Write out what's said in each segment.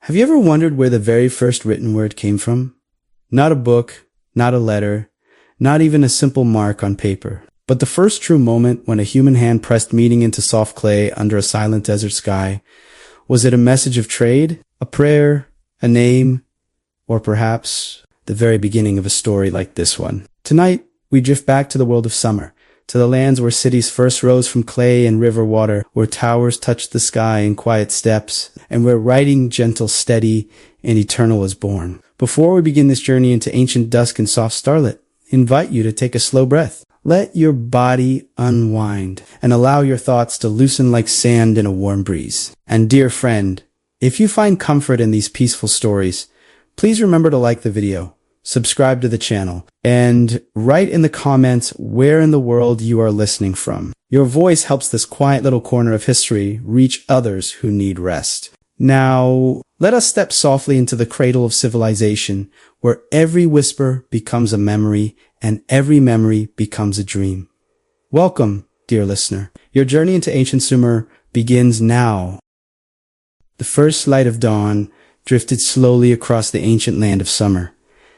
Have you ever wondered where the very first written word came from? Not a book, not a letter, not even a simple mark on paper, but the first true moment when a human hand pressed meaning into soft clay under a silent desert sky. Was it a message of trade, a prayer, a name, or perhaps the very beginning of a story like this one? Tonight, we drift back to the world of summer, to the lands where cities first rose from clay and river water, where towers touched the sky in quiet steps, and where writing gentle, steady, and eternal was born. Before we begin this journey into ancient dusk and soft starlit, I invite you to take a slow breath. Let your body unwind and allow your thoughts to loosen like sand in a warm breeze. And dear friend, if you find comfort in these peaceful stories, please remember to like the video, subscribe to the channel, and write in the comments where in the world you are listening from. Your voice helps this quiet little corner of history reach others who need rest. Now, let us step softly into the cradle of civilization, where every whisper becomes a memory and every memory becomes a dream. Welcome, dear listener. Your journey into ancient Sumer begins now. The first light of dawn drifted slowly across the ancient land of summer,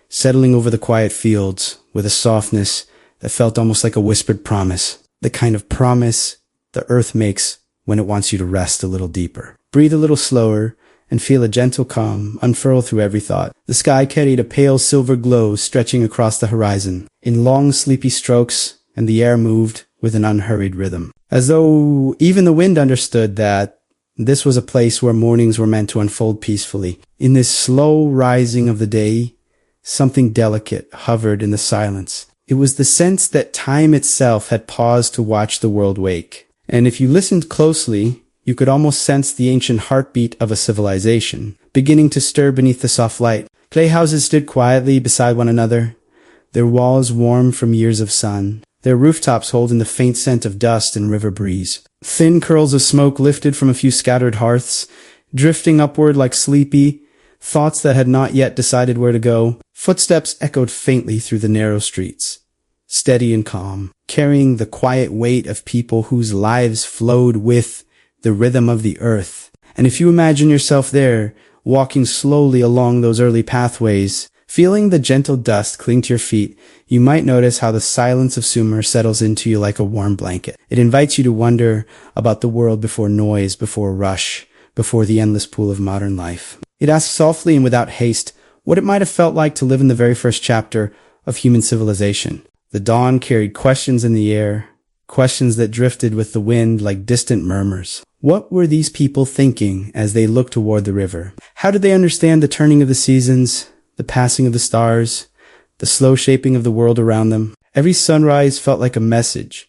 settling over the quiet fields with a softness that felt almost like a whispered promise, the kind of promise the earth makes when it wants you to rest a little deeper. Breathe a little slower and feel a gentle calm unfurl through every thought. The sky carried a pale silver glow stretching across the horizon in long sleepy strokes, and the air moved with an unhurried rhythm, as though even the wind understood that this was a place where mornings were meant to unfold peacefully. In this slow rising of the day, something delicate hovered in the silence. It was the sense that time itself had paused to watch the world wake. And if you listened closely, you could almost sense the ancient heartbeat of a civilization, beginning to stir beneath the soft light. Clay houses stood quietly beside one another, their walls warm from years of sun, their rooftops holding the faint scent of dust and river breeze. Thin curls of smoke lifted from a few scattered hearths, drifting upward like sleepy thoughts that had not yet decided where to go. Footsteps echoed faintly through the narrow streets, steady and calm, carrying the quiet weight of people whose lives flowed with the rhythm of the earth. And if you imagine yourself there, walking slowly along those early pathways, feeling the gentle dust cling to your feet, you might notice how the silence of Sumer settles into you like a warm blanket. It invites you to wonder about the world before noise, before rush, before the endless pool of modern life. It asks softly and without haste what it might have felt like to live in the very first chapter of human civilization. The dawn carried questions in the air, questions that drifted with the wind like distant murmurs. What were these people thinking as they looked toward the river? How did they understand the turning of the seasons, the passing of the stars, the slow shaping of the world around them? Every sunrise felt like a message,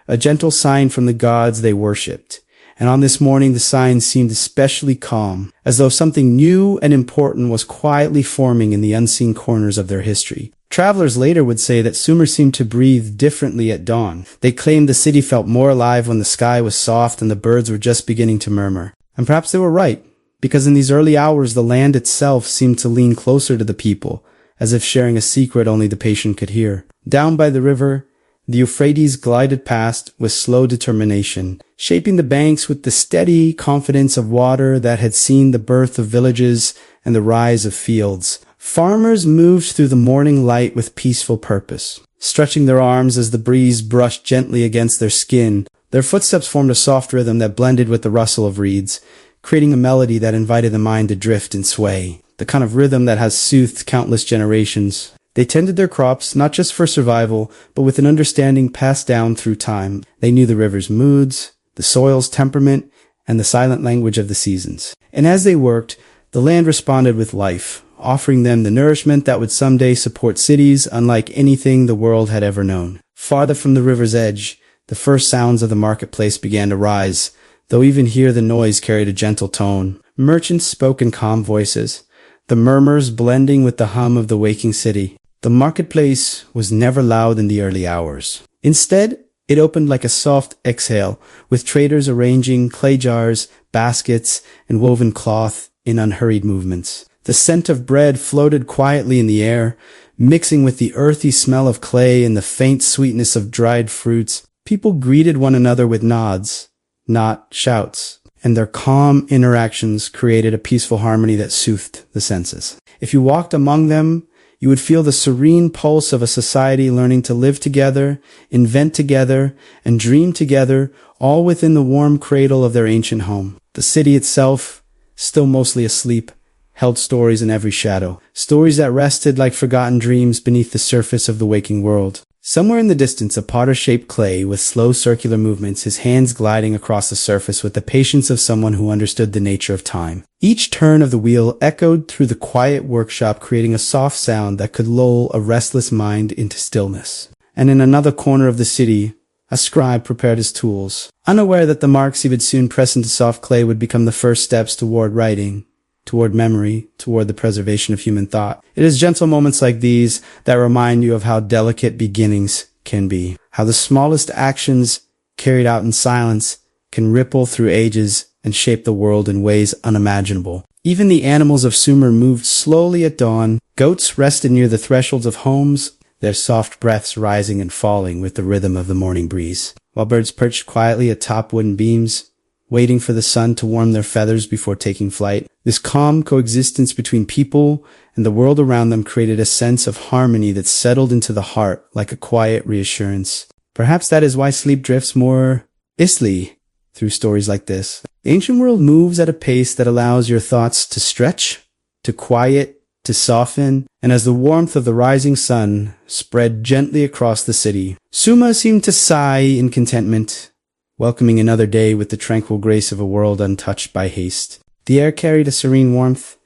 a gentle sign from the gods they worshipped. And on this morning, the sign seemed especially calm, as though something new and important was quietly forming in the unseen corners of their history. Travelers later would say that Sumer seemed to breathe differently at dawn. They claimed the city felt more alive when the sky was soft and the birds were just beginning to murmur. And perhaps they were right, because in these early hours the land itself seemed to lean closer to the people, as if sharing a secret only the patient could hear. Down by the river, the Euphrates glided past with slow determination, shaping the banks with the steady confidence of water that had seen the birth of villages and the rise of fields. Farmers moved through the morning light with peaceful purpose, stretching their arms as the breeze brushed gently against their skin. Their footsteps formed a soft rhythm that blended with the rustle of reeds, creating a melody that invited the mind to drift and sway, the kind of rhythm that has soothed countless generations. They tended their crops not just for survival, but with an understanding passed down through time. They knew the river's moods, the soil's temperament, and the silent language of the seasons. And as they worked, the land responded with life, offering them the nourishment that would someday support cities unlike anything the world had ever known. Farther from the river's edge, the first sounds of the marketplace began to rise, though even here the noise carried a gentle tone. Merchants spoke in calm voices, the murmurs blending with the hum of the waking city. The marketplace was never loud in the early hours. Instead, it opened like a soft exhale, with traders arranging clay jars, baskets, and woven cloth in unhurried movements. The scent of bread floated quietly in the air, mixing with the earthy smell of clay and the faint sweetness of dried fruits. People greeted one another with nods, not shouts. and their calm interactions created a peaceful harmony that soothed the senses. If you walked among them, you would feel the serene pulse of a society learning to live together, invent together, and dream together, all within the warm cradle of their ancient home. The city itself, still mostly asleep, held stories in every shadow, stories that rested like forgotten dreams beneath the surface of the waking world. Somewhere in the distance, a potter shaped clay with slow circular movements, his hands gliding across the surface with the patience of someone who understood the nature of time. Each turn of the wheel echoed through the quiet workshop, creating a soft sound that could lull a restless mind into stillness. And in another corner of the city, a scribe prepared his tools, unaware that the marks he would soon press into soft clay would become the first steps toward writing, toward memory, toward the preservation of human thought. It is gentle moments like these that remind you of how delicate beginnings can be, how the smallest actions carried out in silence can ripple through ages and shape the world in ways unimaginable. Even the animals of Sumer moved slowly at dawn. Goats rested near the thresholds of homes, their soft breaths rising and falling with the rhythm of the morning breeze, while birds perched quietly atop wooden beams, waiting for the sun to warm their feathers before taking flight. This calm coexistence between people and the world around them created a sense of harmony that settled into the heart like a quiet reassurance. Perhaps that is why sleep drifts more easily through stories like this. The ancient world moves at a pace that allows your thoughts to stretch, to quiet, to soften, and as the warmth of the rising sun spread gently across the city, Suma seemed to sigh in contentment, welcoming another day with the tranquil grace of a world untouched by haste. The air carried a serene warmth,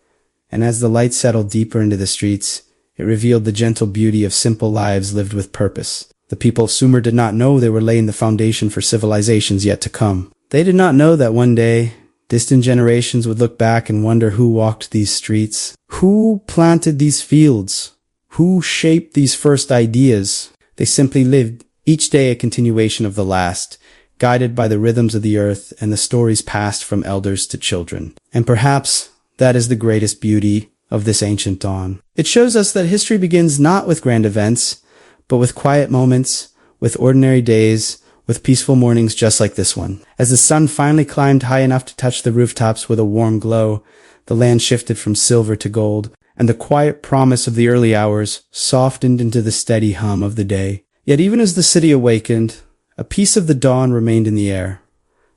and as the light settled deeper into the streets, it revealed the gentle beauty of simple lives lived with purpose. The people of Sumer did not know they were laying the foundation for civilizations yet to come. They did not know that one day, distant generations would look back and wonder who walked these streets, who planted these fields, who shaped these first ideas. They simply lived, each day a continuation of the last, guided by the rhythms of the earth and the stories passed from elders to children. And perhaps that is the greatest beauty of this ancient dawn. It shows us that history begins not with grand events, but with quiet moments, with ordinary days, with peaceful mornings just like this one. As the sun finally climbed high enough to touch the rooftops with a warm glow, the land shifted from silver to gold, and the quiet promise of the early hours softened into the steady hum of the day. Yet even as the city awakened, a piece of the dawn remained in the air,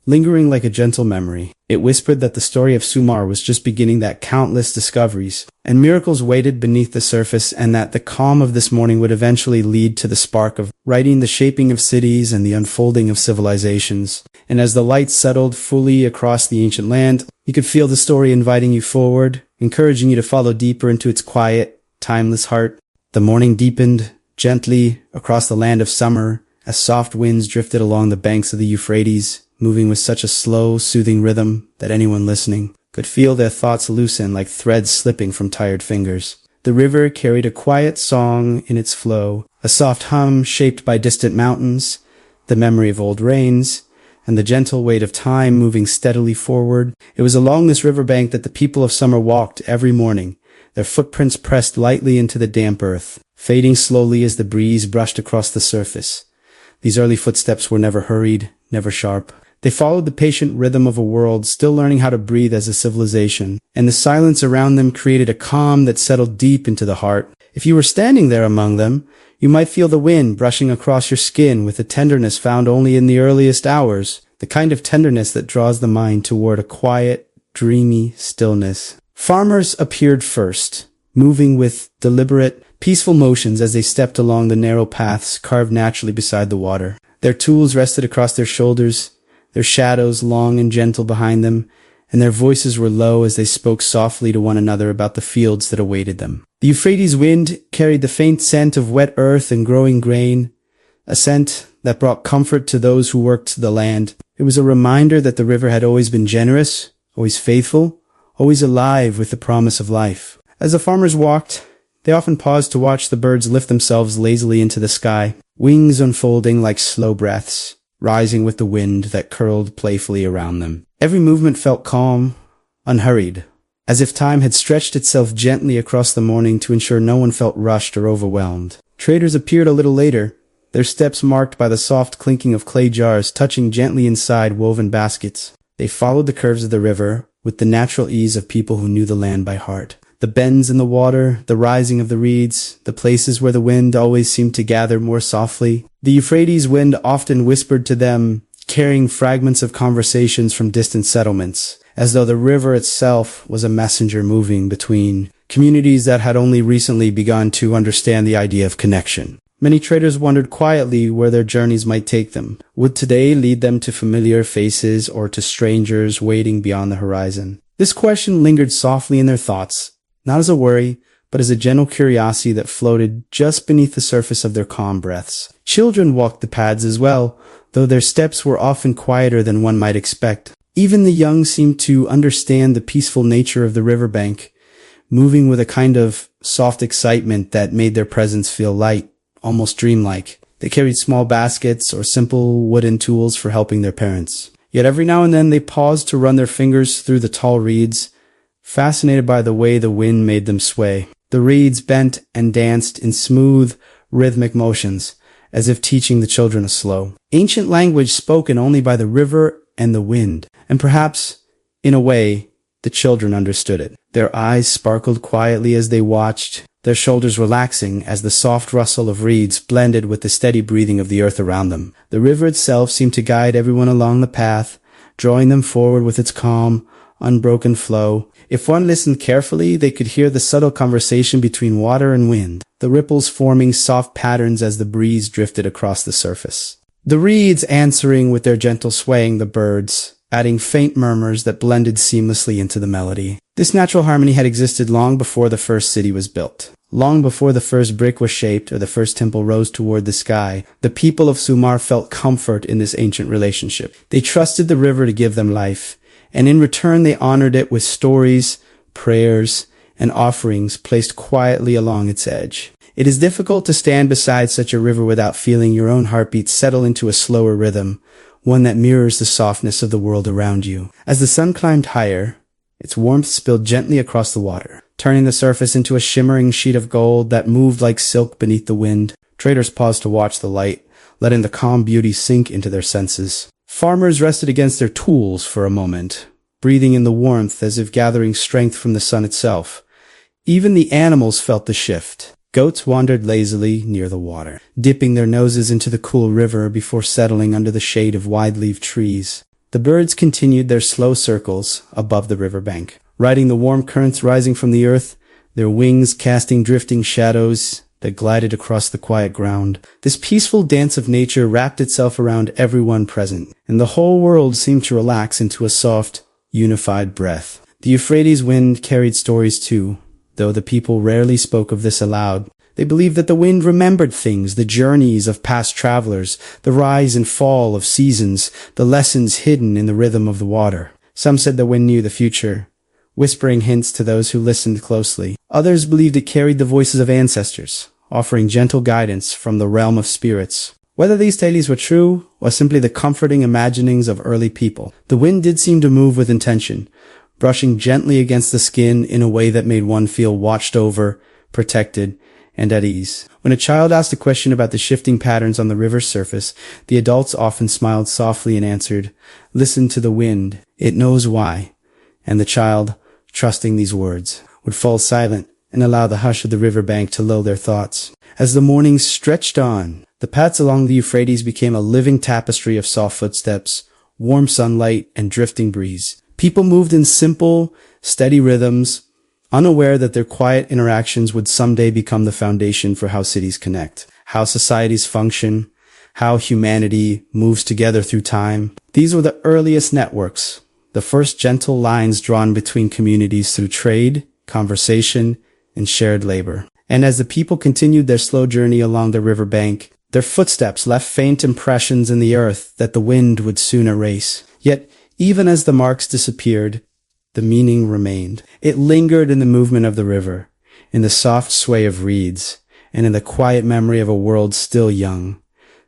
lingering like a gentle memory. It whispered that the story of Sumer was just beginning, that countless discoveries and miracles waited beneath the surface, and that the calm of this morning would eventually lead to the spark of writing, the shaping of cities, and the unfolding of civilizations. And as the light settled fully across the ancient land, you could feel the story inviting you forward, encouraging you to follow deeper into its quiet, timeless heart. The morning deepened gently across the land of summer, as soft winds drifted along the banks of the Euphrates, moving with such a slow, soothing rhythm that anyone listening could feel their thoughts loosen like threads slipping from tired fingers. The river carried a quiet song in its flow, a soft hum shaped by distant mountains, the memory of old rains, and the gentle weight of time moving steadily forward. It was along this riverbank that the people of Sumer walked every morning, their footprints pressed lightly into the damp earth, fading slowly as the breeze brushed across the surface. These early footsteps were never hurried, never sharp. They followed the patient rhythm of a world still learning how to breathe as a civilization, and the silence around them created a calm that settled deep into the heart. If you were standing there among them, you might feel the wind brushing across your skin with a tenderness found only in the earliest hours, the kind of tenderness that draws the mind toward a quiet, dreamy stillness. Farmers appeared first, moving with deliberate, peaceful motions as they stepped along the narrow paths carved naturally beside the water. Their tools rested across their shoulders, their shadows long and gentle behind them, and their voices were low as they spoke softly to one another about the fields that awaited them. The Euphrates wind carried the faint scent of wet earth and growing grain, a scent that brought comfort to those who worked the land. It was a reminder that the river had always been generous, always faithful, always alive with the promise of life. As the farmers walked, they often paused to watch the birds lift themselves lazily into the sky, wings unfolding like slow breaths, rising with the wind that curled playfully around them. Every movement felt calm, unhurried, as if time had stretched itself gently across the morning to ensure no one felt rushed or overwhelmed. Traders appeared a little later, their steps marked by the soft clinking of clay jars touching gently inside woven baskets. They followed the curves of the river with the natural ease of people who knew the land by heart. The bends in the water, the rising of the reeds, the places where the wind always seemed to gather more softly. The Euphrates wind often whispered to them, carrying fragments of conversations from distant settlements, as though the river itself was a messenger moving between communities that had only recently begun to understand the idea of connection. Many traders wondered quietly where their journeys might take them. Would today lead them to familiar faces or to strangers waiting beyond the horizon? This question lingered softly in their thoughts, not as a worry, but as a gentle curiosity that floated just beneath the surface of their calm breaths. Children walked the paths as well, though their steps were often quieter than one might expect. Even the young seemed to understand the peaceful nature of the riverbank, moving with a kind of soft excitement that made their presence feel light, almost dreamlike. They carried small baskets or simple wooden tools for helping their parents. Yet every now and then they paused to run their fingers through the tall reeds, fascinated by the way the wind made them sway. The reeds bent and danced in smooth, rhythmic motions, as if teaching the children a slow, ancient language spoken only by the river and the wind. And perhaps, in a way, the children understood it. Their eyes sparkled quietly as they watched, their shoulders relaxing as the soft rustle of reeds blended with the steady breathing of the earth around them. The river itself seemed to guide everyone along the path, drawing them forward with its calm, unbroken flow. If one listened carefully, they could hear the subtle conversation between water and wind, the ripples forming soft patterns as the breeze drifted across the surface. The reeds answering with their gentle swaying, the birds adding faint murmurs that blended seamlessly into the melody. This natural harmony had existed long before the first city was built. Long before the first brick was shaped or the first temple rose toward the sky, the people of Sumer felt comfort in this ancient relationship. They trusted the river to give them life, and in return they honored it with stories, prayers, and offerings placed quietly along its edge. It is difficult to stand beside such a river without feeling your own heartbeat settle into a slower rhythm, one that mirrors the softness of the world around you. As the sun climbed higher, its warmth spilled gently across the water, turning the surface into a shimmering sheet of gold that moved like silk beneath the wind. Traders paused to watch the light, letting the calm beauty sink into their senses. Farmers rested against their tools for a moment, breathing in the warmth as if gathering strength from the sun itself. Even the animals felt the shift. Goats wandered lazily near the water, dipping their noses into the cool river before settling under the shade of wide-leaved trees. The birds continued their slow circles above the riverbank, riding the warm currents rising from the earth, their wings casting drifting shadows that glided across the quiet ground. This peaceful dance of nature wrapped itself around everyone present, and the whole world seemed to relax into a soft, unified breath. The Euphrates wind carried stories too. Though the people rarely spoke of this aloud, they believed that the wind remembered things, the journeys of past travelers, the rise and fall of seasons, the lessons hidden in the rhythm of the water. Some said the wind knew the future, whispering hints to those who listened closely. Others believed it carried the voices of ancestors, offering gentle guidance from the realm of spirits. Whether these tales were true or simply the comforting imaginings of early people, the wind did seem to move with intention, brushing gently against the skin in a way that made one feel watched over, protected, and at ease. When a child asked a question about the shifting patterns on the river's surface, the adults often smiled softly and answered, "Listen to the wind, it knows why." And the child, trusting these words, would fall silent and allow the hush of the riverbank to lull their thoughts. As the morning stretched on, the paths along the Euphrates became a living tapestry of soft footsteps, warm sunlight, and drifting breeze. People moved in simple, steady rhythms, unaware that their quiet interactions would someday become the foundation for how cities connect, how societies function, how humanity moves together through time. These were the earliest networks, the first gentle lines drawn between communities through trade, conversation, and shared labor. And as the people continued their slow journey along the riverbank, their footsteps left faint impressions in the earth that the wind would soon erase. Yet, even as the marks disappeared, the meaning remained. It lingered in the movement of the river, in the soft sway of reeds, and in the quiet memory of a world still young,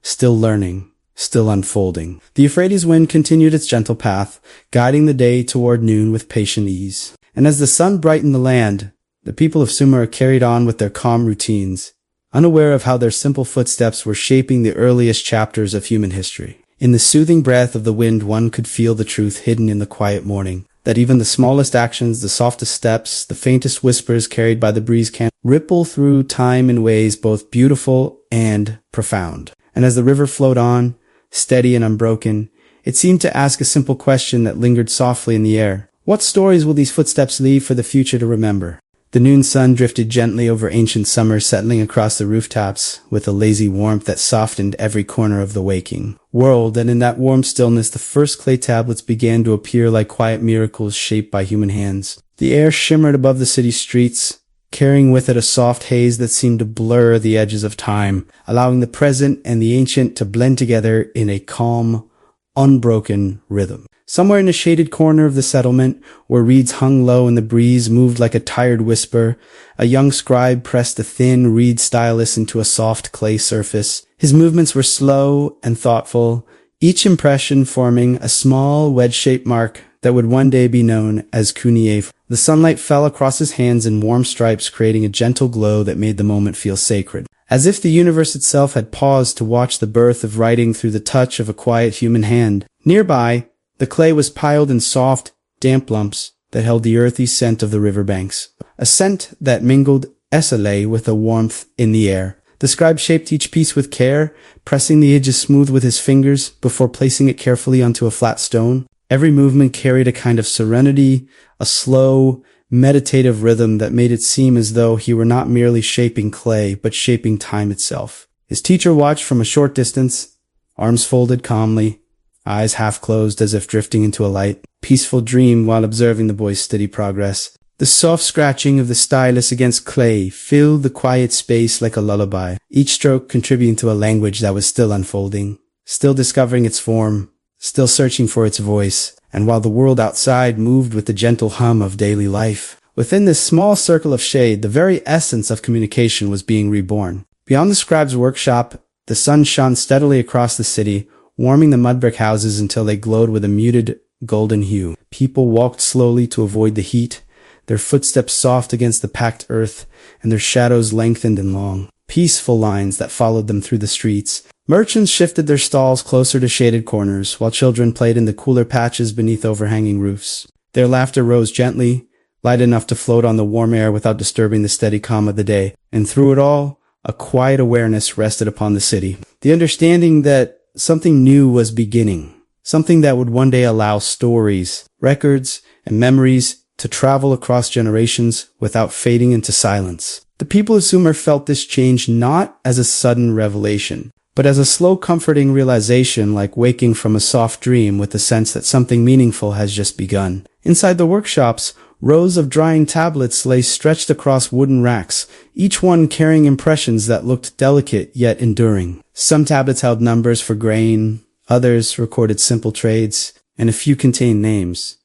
still learning, still unfolding. The Euphrates wind continued its gentle path, guiding the day toward noon with patient ease. And as the sun brightened the land, the people of Sumer carried on with their calm routines, unaware of how their simple footsteps were shaping the earliest chapters of human history. In the soothing breath of the wind, one could feel the truth hidden in the quiet morning, that even the smallest actions, the softest steps, the faintest whispers carried by the breeze can ripple through time in ways both beautiful and profound. And as the river flowed on, steady and unbroken, it seemed to ask a simple question that lingered softly in the air. What stories will these footsteps leave for the future to remember? The noon sun drifted gently over ancient summer, settling across the rooftops with a lazy warmth that softened every corner of the waking world, and in that warm stillness the first clay tablets began to appear like quiet miracles shaped by human hands. The air shimmered above the city streets, carrying with it a soft haze that seemed to blur the edges of time, allowing the present and the ancient to blend together in a calm, unbroken rhythm. Somewhere in a shaded corner of the settlement, where reeds hung low and the breeze moved like a tired whisper, a young scribe pressed a thin reed stylus into a soft clay surface. His movements were slow and thoughtful, each impression forming a small wedge-shaped mark that would one day be known as Cuneiform. The sunlight fell across his hands in warm stripes, creating a gentle glow that made the moment feel sacred. As if the universe itself had paused to watch the birth of writing through the touch of a quiet human hand. Nearby, the clay was piled in soft, damp lumps that held the earthy scent of the riverbanks, a scent that mingled esselé with a warmth in the air. The scribe shaped each piece with care, pressing the edges smooth with his fingers before placing it carefully onto a flat stone. Every movement carried a kind of serenity, a slow, meditative rhythm that made it seem as though he were not merely shaping clay, but shaping time itself. His teacher watched from a short distance, arms folded calmly, eyes half closed as if drifting into a light, peaceful dream while observing the boy's steady progress. The soft scratching of the stylus against clay filled the quiet space like a lullaby, each stroke contributing to a language that was still unfolding, still discovering its form, still searching for its voice. And while the world outside moved with the gentle hum of daily life, within this small circle of shade, the very essence of communication was being reborn. Beyond the scribe's workshop, the sun shone steadily across the city, warming the mud brick houses until they glowed with a muted golden hue. People walked slowly to avoid the heat, their footsteps soft against the packed earth, and their shadows lengthened in long, peaceful lines that followed them through the streets. Merchants shifted their stalls closer to shaded corners, while children played in the cooler patches beneath overhanging roofs. Their laughter rose gently, light enough to float on the warm air without disturbing the steady calm of the day. And through it all, a quiet awareness rested upon the city. The understanding that something new was beginning, something that would one day allow stories, records, and memories to travel across generations without fading into silence. The people of Sumer felt this change not as a sudden revelation, but as a slow, comforting realization, like waking from a soft dream with the sense that something meaningful has just begun. Inside the workshops, rows of drying tablets lay stretched across wooden racks, each one carrying impressions that looked delicate yet enduring. Some tablets held numbers for grain, others recorded simple trades, and a few contained names,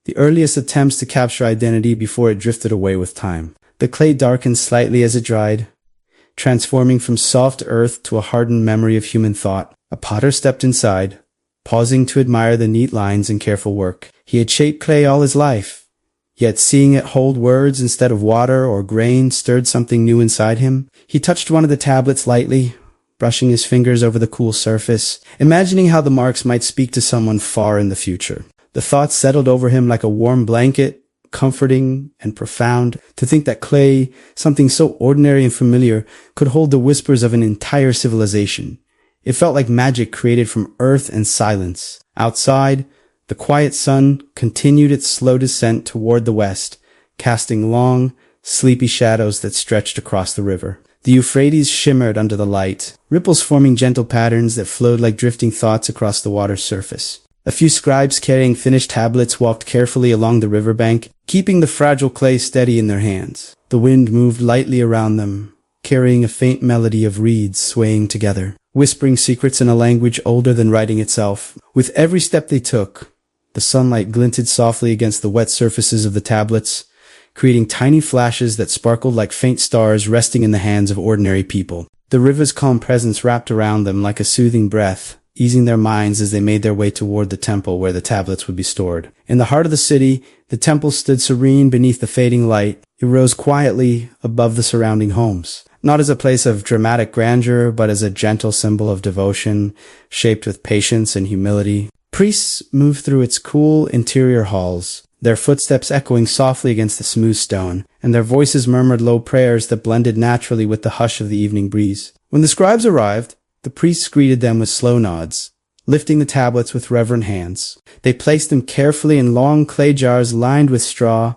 the earliest attempts to capture identity before it drifted away with time. The clay darkened slightly as it dried, transforming from soft earth to a hardened memory of human thought. A potter stepped inside, pausing to admire the neat lines and careful work. He had shaped clay all his life, yet seeing it hold words instead of water or grain stirred something new inside him. He touched one of the tablets lightly, brushing his fingers over the cool surface, imagining how the marks might speak to someone far in the future. The thought settled over him like a warm blanket, comforting and profound, to think that clay, something so ordinary and familiar, could hold the whispers of an entire civilization. It felt like magic created from earth and silence. Outside, the quiet sun continued its slow descent toward the west, casting long, sleepy shadows that stretched across the river. The Euphrates shimmered under the light, ripples forming gentle patterns that flowed like drifting thoughts across the water's surface. A few scribes carrying finished tablets walked carefully along the riverbank, keeping the fragile clay steady in their hands. The wind moved lightly around them, carrying a faint melody of reeds swaying together, whispering secrets in a language older than writing itself. With every step they took, the sunlight glinted softly against the wet surfaces of the tablets, creating tiny flashes that sparkled like faint stars resting in the hands of ordinary people. The river's calm presence wrapped around them like a soothing breath, easing their minds as they made their way toward the temple where the tablets would be stored. In the heart of the city, the temple stood serene beneath the fading light. It rose quietly above the surrounding homes. not as a place of dramatic grandeur, but as a gentle symbol of devotion, shaped with patience and humility. Priests moved through its cool interior halls, their footsteps echoing softly against the smooth stone, and their voices murmured low prayers that blended naturally with the hush of the evening breeze. When the scribes arrived, the priests greeted them with slow nods, lifting the tablets with reverent hands. They placed them carefully in long clay jars lined with straw,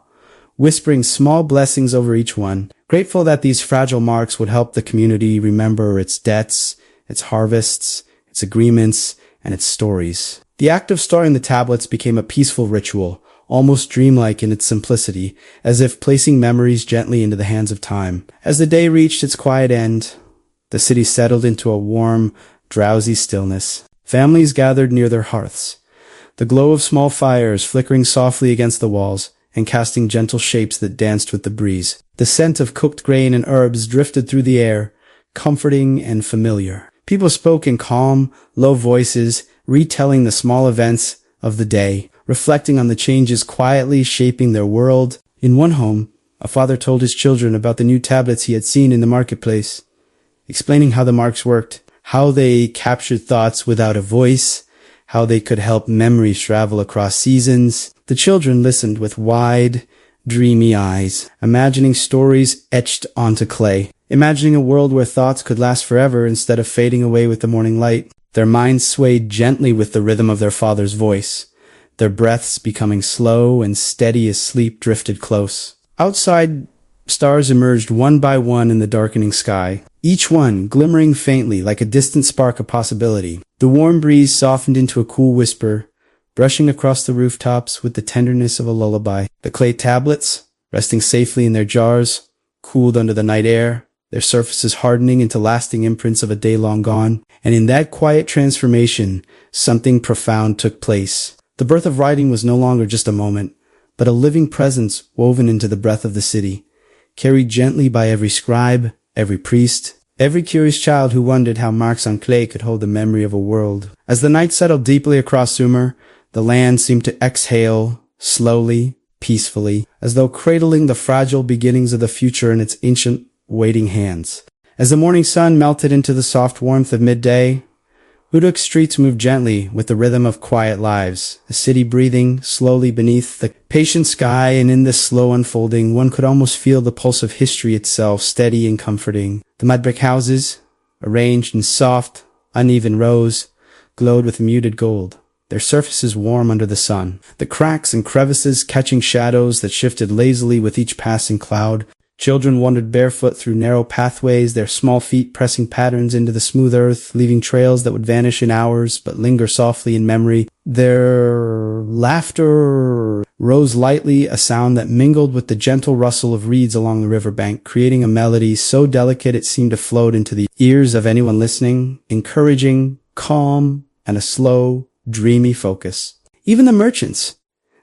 whispering small blessings over each one, grateful that these fragile marks would help the community remember its debts, its harvests, its agreements, and its stories. The act of storing the tablets became a peaceful ritual, almost dreamlike in its simplicity, as if placing memories gently into the hands of time. As the day reached its quiet end, the city settled into a warm, drowsy stillness. Families gathered near their hearths, the glow of small fires flickering softly against the walls and casting gentle shapes that danced with the breeze. The scent of cooked grain and herbs drifted through the air, comforting and familiar. People spoke in calm, low voices, retelling the small events of the day, reflecting on the changes quietly shaping their world. In one home, a father told his children about the new tablets he had seen in the marketplace, explaining how the marks worked, how they captured thoughts without a voice, how they could help memories travel across seasons. The children listened with wide, dreamy eyes, imagining stories etched onto clay, imagining a world where thoughts could last forever instead of fading away with the morning light. Their minds swayed gently with the rhythm of their father's voice, their breaths becoming slow and steady as sleep drifted close. Outside, stars emerged one by one in the darkening sky, each one glimmering faintly like a distant spark of possibility. The warm breeze softened into a cool whisper, brushing across the rooftops with the tenderness of a lullaby. The clay tablets, resting safely in their jars, cooled under the night air, their surfaces hardening into lasting imprints of a day long gone. And in that quiet transformation, something profound took place. The birth of writing was no longer just a moment, but a living presence woven into the breath of the city, carried gently by every scribe, every priest, every curious child who wondered how marks on clay could hold the memory of a world. As the night settled deeply across Sumer, the land seemed to exhale, slowly, peacefully, as though cradling the fragile beginnings of the future in its ancient, waiting hands. As the morning sun melted into the soft warmth of midday, Uruk's streets moved gently with the rhythm of quiet lives, the city breathing slowly beneath the patient sky, and in this slow unfolding, one could almost feel the pulse of history itself, steady and comforting. The mud brick houses, arranged in soft, uneven rows, glowed with muted gold, their surfaces warm under the sun, the cracks and crevices catching shadows that shifted lazily with each passing cloud. Children wandered barefoot through narrow pathways, their small feet pressing patterns into the smooth earth, leaving trails that would vanish in hours but linger softly in memory. Their laughter rose lightly, a sound that mingled with the gentle rustle of reeds along the riverbank, creating a melody so delicate it seemed to float into the ears of anyone listening, encouraging, calm, and a slow, dreamy focus. Even the merchants,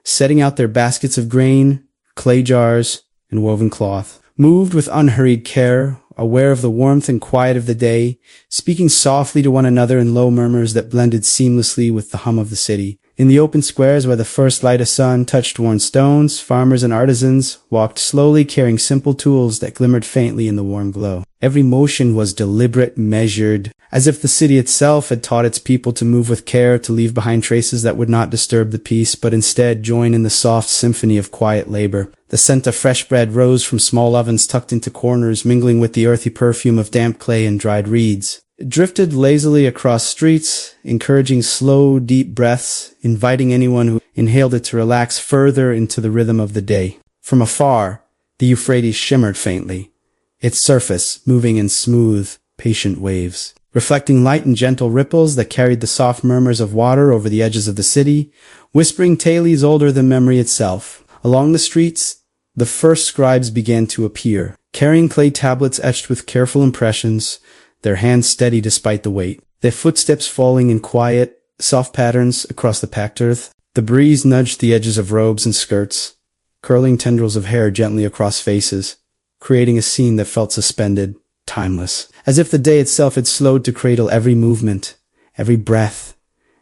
setting out their baskets of grain, clay jars, and woven cloth, moved with unhurried care, aware of the warmth and quiet of the day, speaking softly to one another in low murmurs that blended seamlessly with the hum of the city. In the open squares where the first light of sun touched worn stones, farmers and artisans walked slowly, carrying simple tools that glimmered faintly in the warm glow. Every motion was deliberate, measured, as if the city itself had taught its people to move with care, to leave behind traces that would not disturb the peace, but instead join in the soft symphony of quiet labor. The scent of fresh bread rose from small ovens tucked into corners, mingling with the earthy perfume of damp clay and dried reeds. It drifted lazily across streets, encouraging slow, deep breaths, inviting anyone who inhaled it to relax further into the rhythm of the day. From afar, the Euphrates shimmered faintly, its surface moving in smooth, patient waves, reflecting light and gentle ripples that carried the soft murmurs of water over the edges of the city, whispering tales older than memory itself. Along the streets, the first scribes began to appear, carrying clay tablets etched with careful impressions, their hands steady despite the weight, their footsteps falling in quiet, soft patterns across the packed earth. The breeze nudged the edges of robes and skirts, curling tendrils of hair gently across faces, creating a scene that felt suspended, timeless, as if the day itself had slowed to cradle every movement, every breath,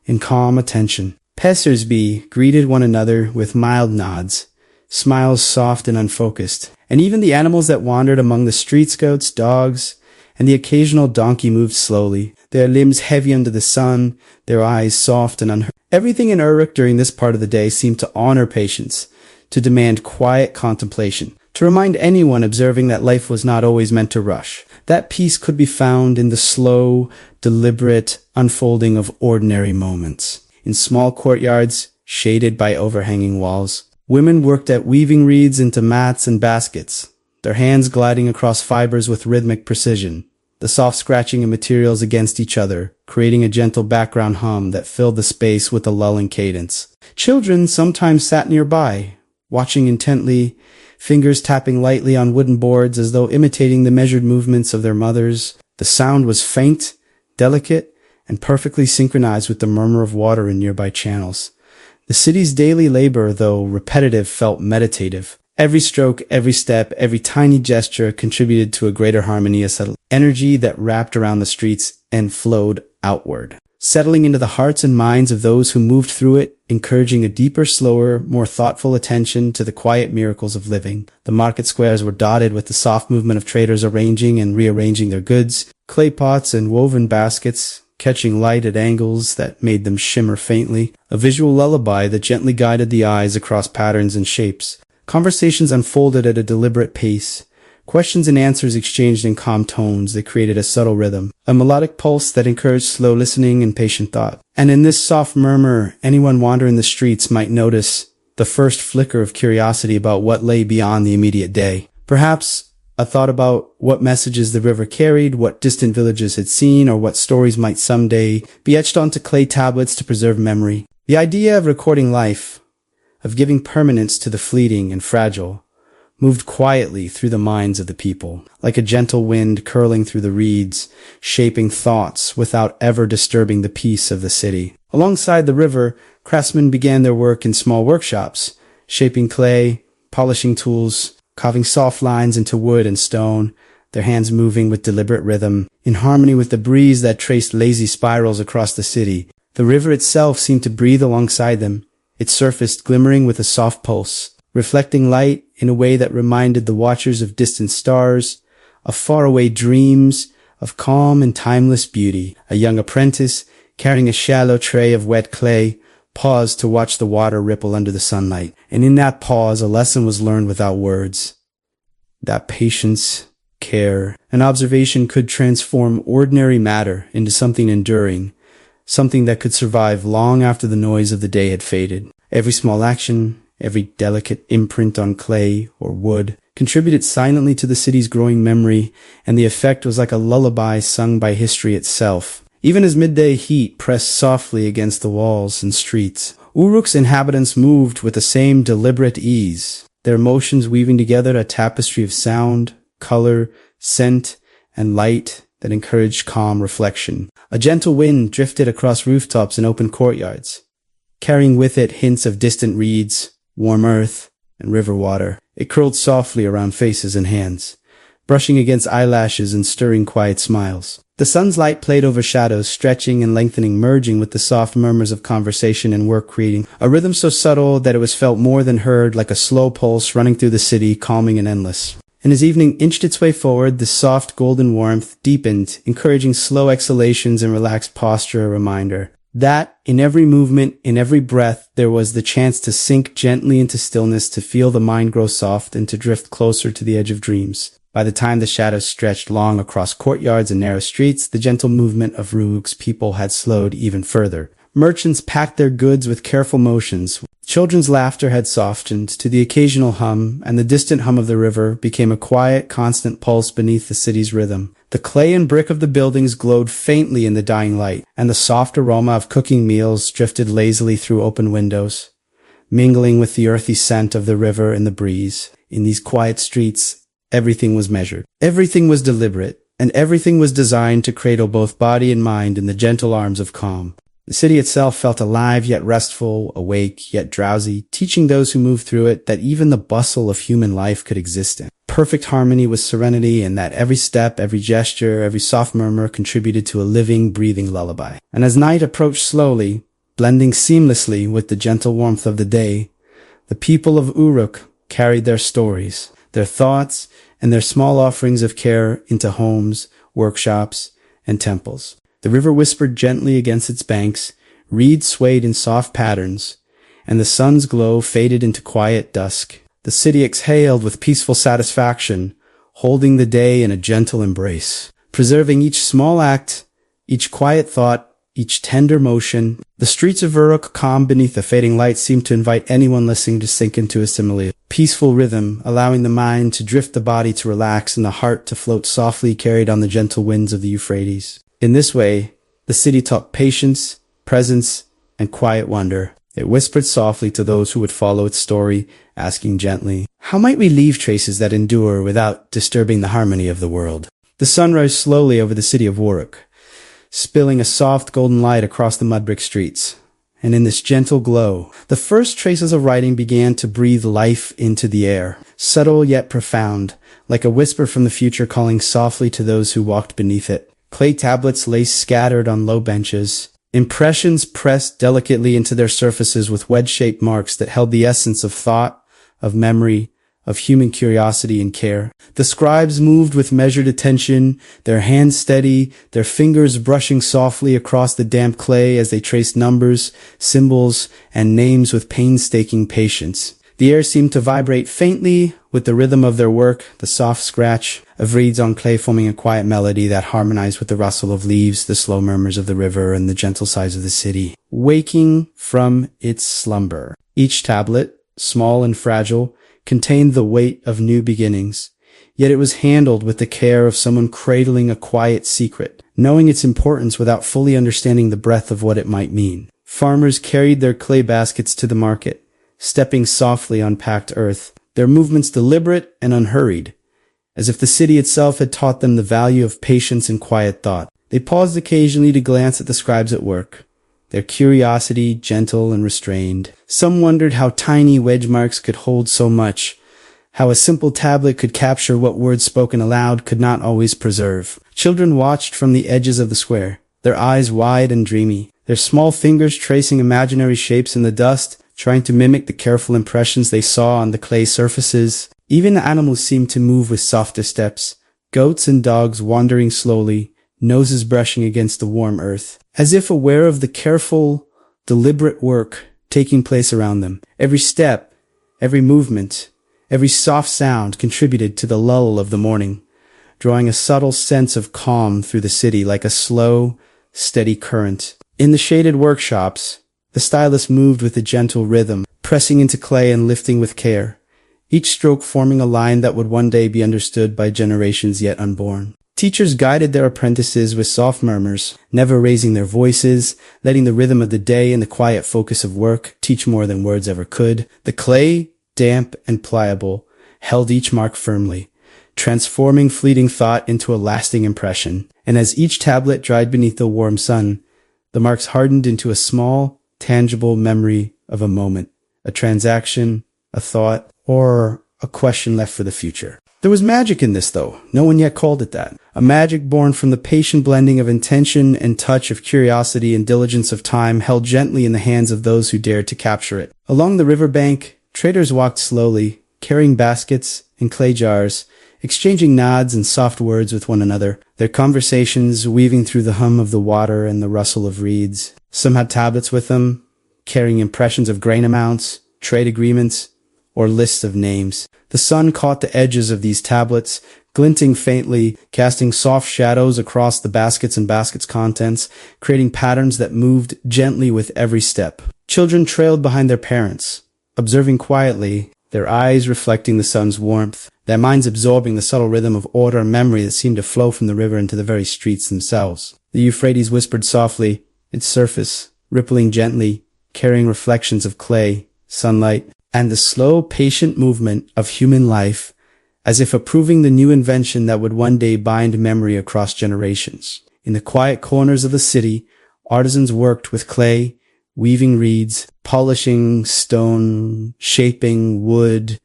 in calm attention. Passers-by greeted one another with mild nods, smiles soft and unfocused. And even the animals that wandered among the street goats, dogs, and the occasional donkey moved slowly, their limbs heavy under the sun, their eyes soft and unhurt. Everything in Uruk during this part of the day seemed to honor patience, to demand quiet contemplation, to remind anyone observing that life was not always meant to rush. That peace could be found in the slow, deliberate unfolding of ordinary moments. In small courtyards, shaded by overhanging walls, women worked at weaving reeds into mats and baskets, their hands gliding across fibers with rhythmic precision, the soft scratching of materials against each other, creating a gentle background hum that filled the space with a lulling cadence. Children sometimes sat nearby, watching intently, fingers tapping lightly on wooden boards as though imitating the measured movements of their mothers. The sound was faint, delicate, and perfectly synchronized with the murmur of water in nearby channels. The city's daily labor, though repetitive, felt meditative. Every stroke, every step, every tiny gesture contributed to a greater harmony, a subtle energy that wrapped around the streets and flowed outward, settling into the hearts and minds of those who moved through it, encouraging a deeper, slower, more thoughtful attention to the quiet miracles of living. The market squares were dotted with the soft movement of traders arranging and rearranging their goods, clay pots and woven baskets, catching light at angles that made them shimmer faintly, a visual lullaby that gently guided the eyes across patterns and shapes. Conversations unfolded at a deliberate pace, questions and answers exchanged in calm tones that created a subtle rhythm, a melodic pulse that encouraged slow listening and patient thought. And in this soft murmur, anyone wandering the streets might notice the first flicker of curiosity about what lay beyond the immediate day. Perhaps a thought about what messages the river carried, what distant villages had seen, or what stories might someday be etched onto clay tablets to preserve memory. The idea of recording life, of giving permanence to the fleeting and fragile, moved quietly through the minds of the people, like a gentle wind curling through the reeds, shaping thoughts without ever disturbing the peace of the city. Alongside the river, craftsmen began their work in small workshops, shaping clay, polishing tools, carving soft lines into wood and stone, their hands moving with deliberate rhythm, in harmony with the breeze that traced lazy spirals across the city. The river itself seemed to breathe alongside them, its surface glimmering with a soft pulse, reflecting light in a way that reminded the watchers of distant stars, of faraway dreams, of calm and timeless beauty. A young apprentice, carrying a shallow tray of wet clay, paused to watch the water ripple under the sunlight. And in that pause, a lesson was learned without words. That patience, care, and observation could transform ordinary matter into something enduring, something that could survive long after the noise of the day had faded. Every small action, every delicate imprint on clay or wood contributed silently to the city's growing memory, and the effect was like a lullaby sung by history itself. Even as midday heat pressed softly against the walls and streets, Uruk's inhabitants moved with the same deliberate ease, their motions weaving together a tapestry of sound, color, scent, and light that encouraged calm reflection. A gentle wind drifted across rooftops and open courtyards, carrying with it hints of distant reeds, warm earth, and river water. It curled softly around faces and hands, brushing against eyelashes and stirring quiet smiles. The sun's light played over shadows, stretching and lengthening, merging with the soft murmurs of conversation and work, creating a rhythm so subtle that it was felt more than heard, like a slow pulse running through the city, calming and endless. And as evening inched its way forward, the soft golden warmth deepened, encouraging slow exhalations and relaxed posture, a reminder that in every movement, in every breath, there was the chance to sink gently into stillness, to feel the mind grow soft, and to drift closer to the edge of dreams. By the time the shadows stretched long across courtyards and narrow streets, the gentle movement of Uruk's people had slowed even further. Merchants packed their goods with careful motions. Children's laughter had softened to the occasional hum, and the distant hum of the river became a quiet, constant pulse beneath the city's rhythm. The clay and brick of the buildings glowed faintly in the dying light, and the soft aroma of cooking meals drifted lazily through open windows, mingling with the earthy scent of the river and the breeze. In these quiet streets, everything was measured. Everything was deliberate, and everything was designed to cradle both body and mind in the gentle arms of calm. The city itself felt alive yet restful, awake yet drowsy, teaching those who moved through it that even the bustle of human life could exist in perfect harmony with serenity, and that every step, every gesture, every soft murmur contributed to a living, breathing lullaby. And as night approached slowly, blending seamlessly with the gentle warmth of the day, the people of Uruk carried their stories, their thoughts, and their small offerings of care into homes, workshops, and temples. The river whispered gently against its banks, reeds swayed in soft patterns, and the sun's glow faded into quiet dusk. The city exhaled with peaceful satisfaction, holding the day in a gentle embrace, preserving each small act, each quiet thought, each tender motion. The streets of Uruk, calm beneath the fading light, seemed to invite anyone listening to sink into a similar peaceful rhythm, allowing the mind to drift, the body to relax, and the heart to float softly, carried on the gentle winds of the Euphrates. In this way, the city taught patience, presence, and quiet wonder. It whispered softly to those who would follow its story, asking gently, "How might we leave traces that endure without disturbing the harmony of the world?" The sun rose slowly over the city of Uruk, spilling a soft golden light across the mud-brick streets. And in this gentle glow, the first traces of writing began to breathe life into the air, subtle yet profound, like a whisper from the future calling softly to those who walked beneath it. Clay tablets lay scattered on low benches, impressions pressed delicately into their surfaces with wedge-shaped marks that held the essence of thought, of memory, of human curiosity and care. The scribes moved with measured attention, their hands steady, their fingers brushing softly across the damp clay as they traced numbers, symbols, and names with painstaking patience. The air seemed to vibrate faintly with the rhythm of their work, the soft scratch of reeds on clay forming a quiet melody that harmonized with the rustle of leaves, the slow murmurs of the river, and the gentle sighs of the city. Waking from its slumber, each tablet, small and fragile, contained the weight of new beginnings, yet it was handled with the care of someone cradling a quiet secret, knowing its importance without fully understanding the breadth of what it might mean. Farmers carried their clay baskets to the market, stepping softly on packed earth, their movements deliberate and unhurried, as if the city itself had taught them the value of patience and quiet thought. They paused occasionally to glance at the scribes at work, their curiosity gentle and restrained. Some wondered how tiny wedge marks could hold so much, how a simple tablet could capture what words spoken aloud could not always preserve. Children watched from the edges of the square, their eyes wide and dreamy, their small fingers tracing imaginary shapes in the dust, trying to mimic the careful impressions they saw on the clay surfaces. Even the animals seemed to move with softer steps, goats and dogs wandering slowly, noses brushing against the warm earth, as if aware of the careful, deliberate work taking place around them. Every step, every movement, every soft sound contributed to the lull of the morning, drawing a subtle sense of calm through the city like a slow, steady current. In the shaded workshops, the stylus moved with a gentle rhythm, pressing into clay and lifting with care, each stroke forming a line that would one day be understood by generations yet unborn. Teachers guided their apprentices with soft murmurs, never raising their voices, letting the rhythm of the day and the quiet focus of work teach more than words ever could. The clay, damp and pliable, held each mark firmly, transforming fleeting thought into a lasting impression. And as each tablet dried beneath the warm sun, the marks hardened into a small, tangible memory of a moment, a transaction, a thought, or a question left for the future. There was magic in this, though. No one yet called it that. A magic born from the patient blending of intention and touch, of curiosity and diligence of time, held gently in the hands of those who dared to capture it. Along the riverbank, traders walked slowly, carrying baskets and clay jars, exchanging nods and soft words with one another, their conversations weaving through the hum of the water and the rustle of reeds. Some had tablets with them, carrying impressions of grain amounts, trade agreements, or lists of names. The sun caught the edges of these tablets, glinting faintly, casting soft shadows across the baskets and baskets' contents, creating patterns that moved gently with every step. Children trailed behind their parents, observing quietly, their eyes reflecting the sun's warmth, their minds absorbing the subtle rhythm of order and memory that seemed to flow from the river into the very streets themselves. The Euphrates whispered softly, its surface rippling gently, carrying reflections of clay, sunlight, and the slow, patient movement of human life, as if approving the new invention that would one day bind memory across generations. In the quiet corners of the city, artisans worked with clay, weaving reeds, polishing stone, shaping wood,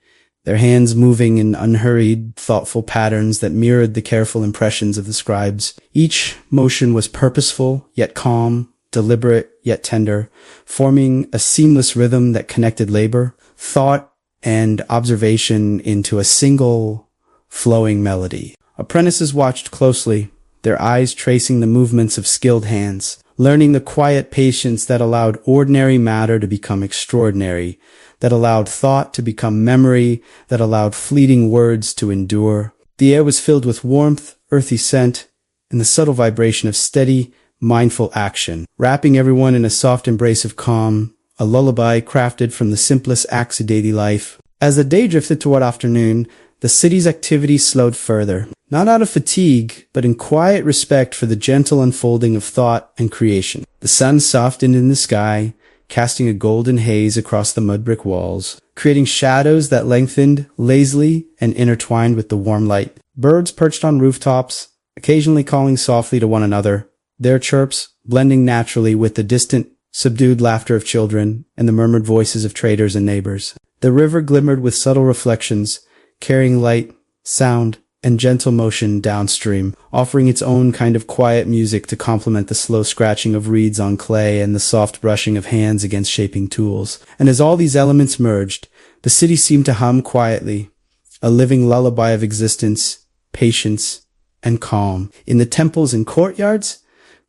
their hands moving in unhurried, thoughtful patterns that mirrored the careful impressions of the scribes. Each motion was purposeful, yet calm, deliberate, yet tender, forming a seamless rhythm that connected labor, thought, and observation into a single flowing melody. Apprentices watched closely, their eyes tracing the movements of skilled hands, learning the quiet patience that allowed ordinary matter to become extraordinary, that allowed thought to become memory, that allowed fleeting words to endure. The air was filled with warmth, earthy scent, and the subtle vibration of steady, mindful action, wrapping everyone in a soft embrace of calm, a lullaby crafted from the simplest acts of daily life. As the day drifted toward afternoon, the city's activity slowed further, not out of fatigue, but in quiet respect for the gentle unfolding of thought and creation. The sun softened in the sky, casting a golden haze across the mud brick walls, creating shadows that lengthened lazily and intertwined with the warm light. Birds perched on rooftops, occasionally calling softly to one another, their chirps blending naturally with the distant, subdued laughter of children and the murmured voices of traders and neighbors. The river glimmered with subtle reflections, carrying light, sound, and gentle motion downstream, offering its own kind of quiet music to complement the slow scratching of reeds on clay and the soft brushing of hands against shaping tools. And as all these elements merged, the city seemed to hum quietly, a living lullaby of existence, patience, and calm. In the temples and courtyards,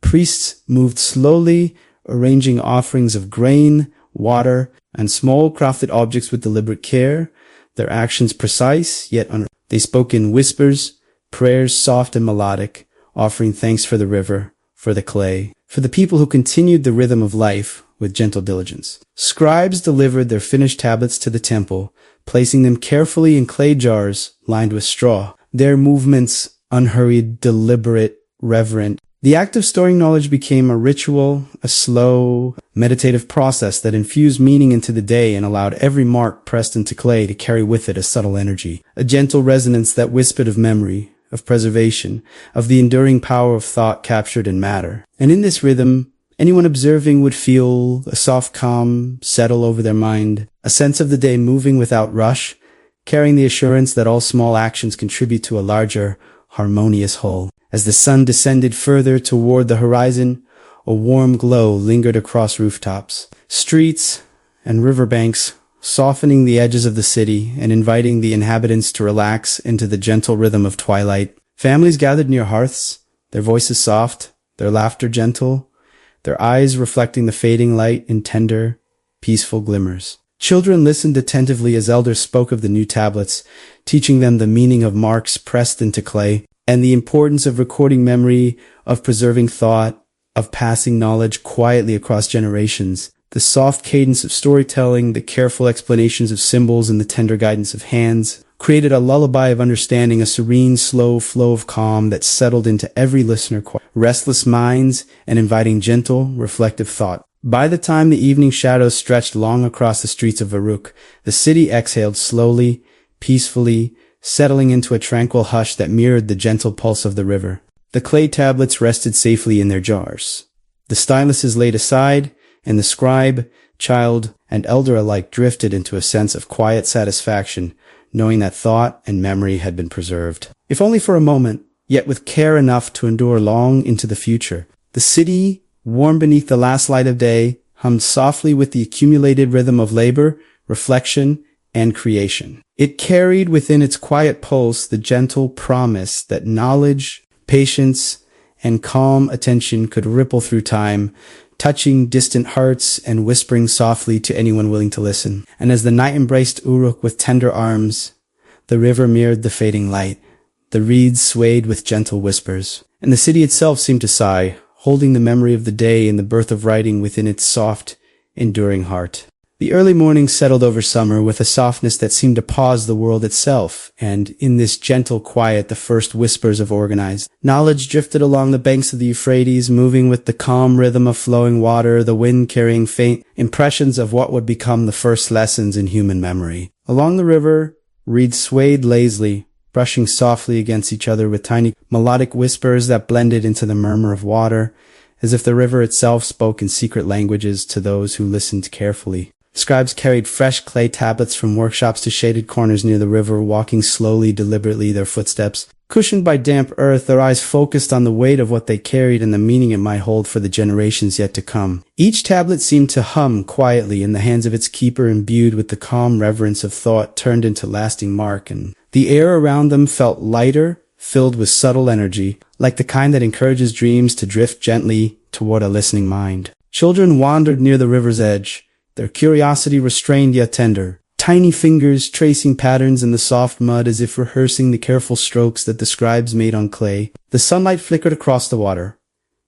priests moved slowly, arranging offerings of grain, water, and small crafted objects with deliberate care, their actions precise, yet They spoke in whispers, prayers soft and melodic, offering thanks for the river, for the clay, for the people who continued the rhythm of life with gentle diligence. Scribes delivered their finished tablets to the temple, placing them carefully in clay jars lined with straw. Their movements unhurried, deliberate, reverent. The act of storing knowledge became a ritual, a slow, meditative process that infused meaning into the day and allowed every mark pressed into clay to carry with it a subtle energy, a gentle resonance that whispered of memory, of preservation, of the enduring power of thought captured in matter. And in this rhythm, anyone observing would feel a soft calm settle over their mind, a sense of the day moving without rush, carrying the assurance that all small actions contribute to a larger, harmonious whole. As the sun descended further toward the horizon, a warm glow lingered across rooftops, streets, and riverbanks, softening the edges of the city and inviting the inhabitants to relax into the gentle rhythm of twilight. Families gathered near hearths, their voices soft, their laughter gentle, their eyes reflecting the fading light in tender, peaceful glimmers. Children listened attentively as elders spoke of the new tablets, teaching them the meaning of marks pressed into clay, and the importance of recording memory, of preserving thought, of passing knowledge quietly across generations. The soft cadence of storytelling, the careful explanations of symbols, and the tender guidance of hands created a lullaby of understanding, a serene, slow flow of calm that settled into every listener, restless minds, and inviting gentle, reflective thought. By the time the evening shadows stretched long across the streets of Uruk, the city exhaled slowly, peacefully, settling into a tranquil hush that mirrored the gentle pulse of the river. The clay tablets rested safely in their jars. The styluses laid aside, and the scribe, child, and elder alike drifted into a sense of quiet satisfaction, knowing that thought and memory had been preserved. If only for a moment, yet with care enough to endure long into the future. The city, warm beneath the last light of day, hummed softly with the accumulated rhythm of labor, reflection, and creation. It carried within its quiet pulse the gentle promise that knowledge, patience, and calm attention could ripple through time, touching distant hearts and whispering softly to anyone willing to listen. And as the night embraced Uruk with tender arms, the river mirrored the fading light. The reeds swayed with gentle whispers, and the city itself seemed to sigh, holding the memory of the day and the birth of writing within its soft, enduring heart. The early morning settled over summer with a softness that seemed to pause the world itself, and in this gentle quiet the first whispers of organized knowledge drifted along the banks of the Euphrates, moving with the calm rhythm of flowing water, the wind carrying faint impressions of what would become the first lessons in human memory. Along the river, reeds swayed lazily, brushing softly against each other with tiny melodic whispers that blended into the murmur of water, as if the river itself spoke in secret languages to those who listened carefully. Scribes carried fresh clay tablets from workshops to shaded corners near the river, walking slowly, deliberately, their footsteps cushioned by damp earth, their eyes focused on the weight of what they carried and the meaning it might hold for the generations yet to come. Each tablet seemed to hum quietly in the hands of its keeper, imbued with the calm reverence of thought turned into lasting mark, and the air around them felt lighter, filled with subtle energy, like the kind that encourages dreams to drift gently toward a listening mind. Children wandered near the river's edge, their curiosity restrained yet tender, tiny fingers tracing patterns in the soft mud as if rehearsing the careful strokes that the scribes made on clay. The sunlight flickered across the water,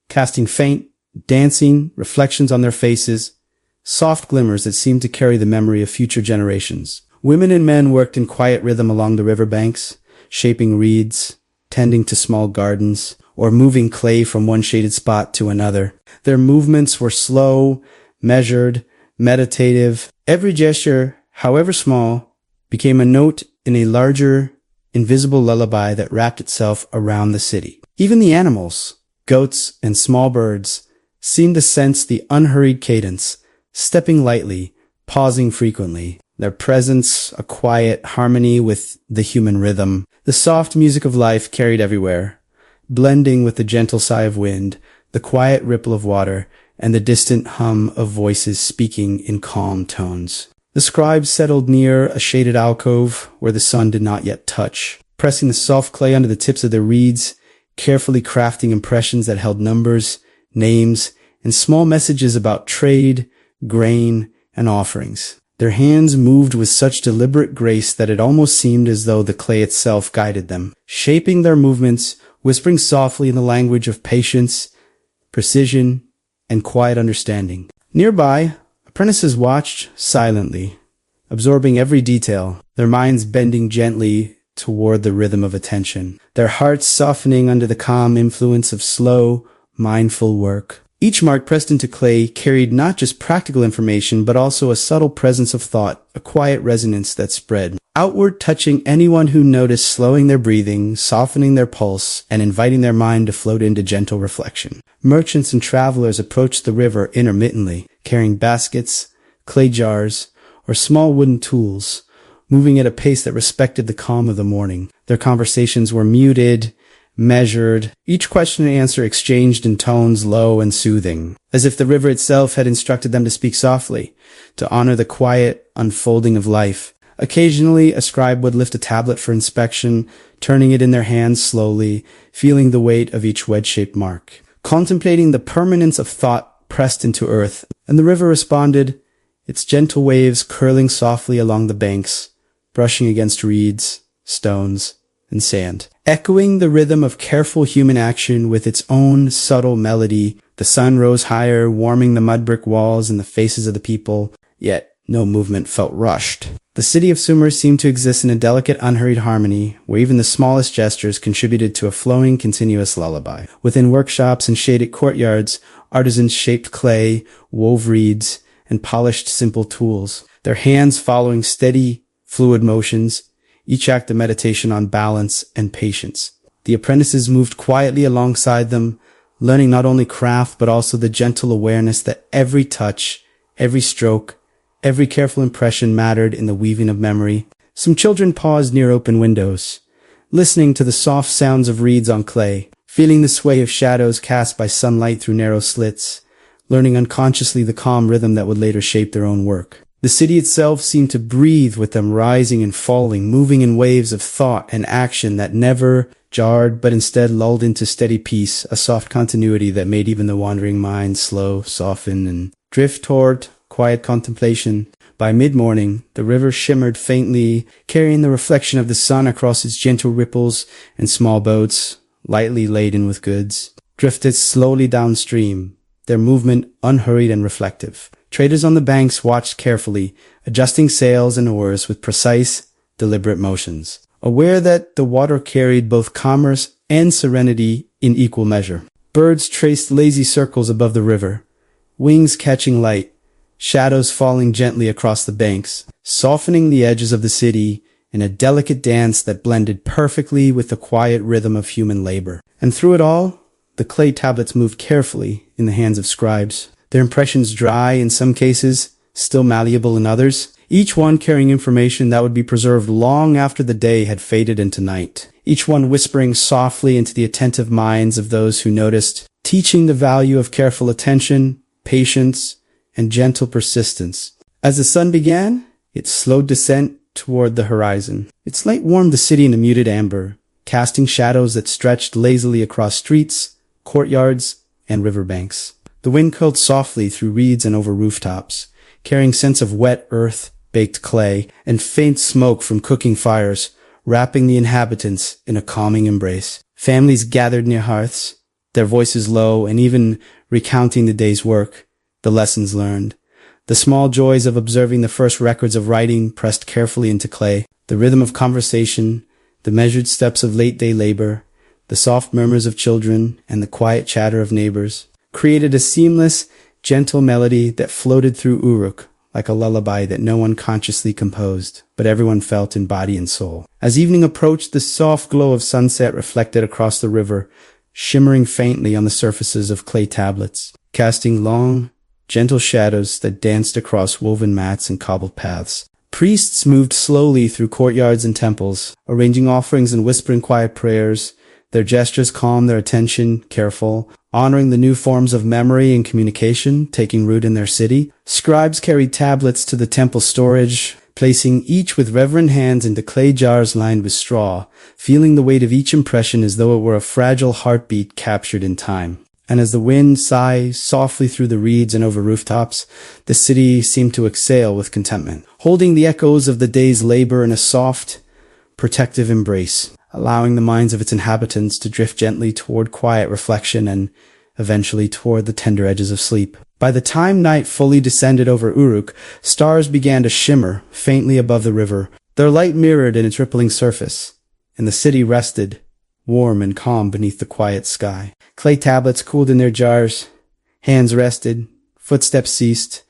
casting faint, dancing reflections on their faces, soft glimmers that seemed to carry the memory of future generations. Women and men worked in quiet rhythm along the river banks, shaping reeds, tending to small gardens, or moving clay from one shaded spot to another. Their movements were slow, measured, meditative. Every gesture, however small, became a note in a larger, invisible lullaby that wrapped itself around the city. Even the animals, goats and small birds, seemed to sense the unhurried cadence, stepping lightly, pausing frequently, their presence a quiet harmony with the human rhythm. The soft music of life carried everywhere, blending with the gentle sigh of wind, the quiet ripple of water, and the distant hum of voices speaking in calm tones. The scribes settled near a shaded alcove where the sun did not yet touch, pressing the soft clay under the tips of their reeds, carefully crafting impressions that held numbers, names, and small messages about trade, grain, and offerings. Their hands moved with such deliberate grace that it almost seemed as though the clay itself guided them, shaping their movements, whispering softly in the language of patience, precision, and quiet understanding. Nearby, apprentices watched silently, absorbing every detail, their minds bending gently toward the rhythm of attention, their hearts softening under the calm influence of slow, mindful work. Each mark pressed into clay carried not just practical information, but also a subtle presence of thought, a quiet resonance that spread outward, touching anyone who noticed, slowing their breathing, softening their pulse, and inviting their mind to float into gentle reflection. Merchants and travelers approached the river intermittently, carrying baskets, clay jars, or small wooden tools, moving at a pace that respected the calm of the morning. Their conversations were muted, measured, each question and answer exchanged in tones low and soothing, as if the river itself had instructed them to speak softly, to honor the quiet unfolding of life. Occasionally, a scribe would lift a tablet for inspection, turning it in their hands slowly, feeling the weight of each wedge-shaped mark, contemplating the permanence of thought pressed into earth. And the river responded, its gentle waves curling softly along the banks, brushing against reeds, stones, and sand, echoing the rhythm of careful human action with its own subtle melody. The sun rose higher, warming the mud brick walls and the faces of the people, yet no movement felt rushed. The city of Sumer seemed to exist in a delicate, unhurried harmony, where even the smallest gestures contributed to a flowing, continuous lullaby. Within workshops and shaded courtyards, artisans shaped clay, wove reeds, and polished simple tools, their hands following steady, fluid motions, each act a meditation on balance and patience. The apprentices moved quietly alongside them, learning not only craft but also the gentle awareness that every touch, every stroke, every careful impression mattered in the weaving of memory. Some children paused near open windows, listening to the soft sounds of reeds on clay, feeling the sway of shadows cast by sunlight through narrow slits, learning unconsciously the calm rhythm that would later shape their own work. The city itself seemed to breathe with them, rising and falling, moving in waves of thought and action that never jarred, but instead lulled into steady peace, a soft continuity that made even the wandering mind slow, soften, and drift toward quiet contemplation. By mid-morning, the river shimmered faintly, carrying the reflection of the sun across its gentle ripples, and small boats, lightly laden with goods, drifted slowly downstream, their movement unhurried and reflective. Traders on the banks watched carefully, adjusting sails and oars with precise, deliberate motions, aware that the water carried both commerce and serenity in equal measure. Birds traced lazy circles above the river, wings catching light, shadows falling gently across the banks, softening the edges of the city in a delicate dance that blended perfectly with the quiet rhythm of human labor. And through it all, the clay tablets moved carefully in the hands of scribes, their impressions dry in some cases, still malleable in others, each one carrying information that would be preserved long after the day had faded into night, each one whispering softly into the attentive minds of those who noticed, teaching the value of careful attention, patience, and gentle persistence. As the sun began, its slow descent toward the horizon. Its light warmed the city in a muted amber, casting shadows that stretched lazily across streets, courtyards, and riverbanks. The wind curled softly through reeds and over rooftops, carrying scents of wet earth, baked clay, and faint smoke from cooking fires, wrapping the inhabitants in a calming embrace. Families gathered near hearths, their voices low and even recounting the day's work, the lessons learned. The small joys of observing the first records of writing pressed carefully into clay, the rhythm of conversation, the measured steps of late-day labor, the soft murmurs of children, and the quiet chatter of neighbors, created a seamless, gentle melody that floated through Uruk, like a lullaby that no one consciously composed, but everyone felt in body and soul. As evening approached, the soft glow of sunset reflected across the river, shimmering faintly on the surfaces of clay tablets, casting long, gentle shadows that danced across woven mats and cobbled paths. Priests moved slowly through courtyards and temples, arranging offerings and whispering quiet prayers, their gestures calm, their attention careful, honoring the new forms of memory and communication taking root in their city. Scribes carried tablets to the temple storage, placing each with reverent hands into clay jars lined with straw, feeling the weight of each impression as though it were a fragile heartbeat captured in time. And as the wind sighed softly through the reeds and over rooftops, the city seemed to exhale with contentment, holding the echoes of the day's labor in a soft, protective embrace, allowing the minds of its inhabitants to drift gently toward quiet reflection and eventually toward the tender edges of sleep. By the time night fully descended over Uruk, stars began to shimmer faintly above the river, their light mirrored in its rippling surface, and the city rested, warm and calm beneath the quiet sky. Clay tablets cooled in their jars, hands rested, footsteps ceased,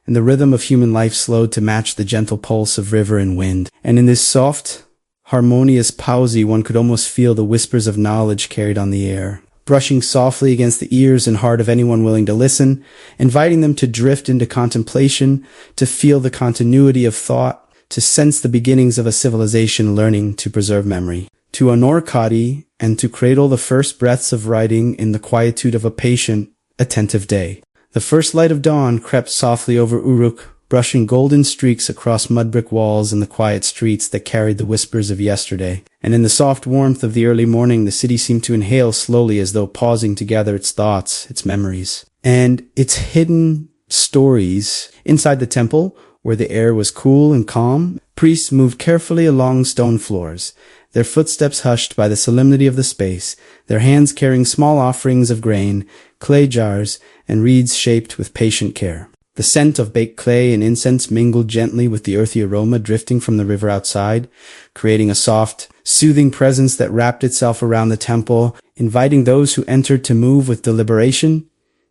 and the rhythm of human life slowed to match the gentle pulse of river and wind. And in this soft, harmonious pausi, one could almost feel the whispers of knowledge carried on the air, brushing softly against the ears and heart of anyone willing to listen, inviting them to drift into contemplation, to feel the continuity of thought, to sense the beginnings of a civilization learning to preserve memory, to honor Kadi, and to cradle the first breaths of writing in the quietude of a patient, attentive day. The first light of dawn crept softly over Uruk, brushing golden streaks across mud-brick walls and the quiet streets that carried the whispers of yesterday. And in the soft warmth of the early morning, the city seemed to inhale slowly as though pausing to gather its thoughts, its memories, and its hidden stories. Inside the temple, where the air was cool and calm, priests moved carefully along stone floors, their footsteps hushed by the solemnity of the space, their hands carrying small offerings of grain, clay jars, and reeds shaped with patient care. The scent of baked clay and incense mingled gently with the earthy aroma drifting from the river outside, creating a soft, soothing presence that wrapped itself around the temple, inviting those who entered to move with deliberation,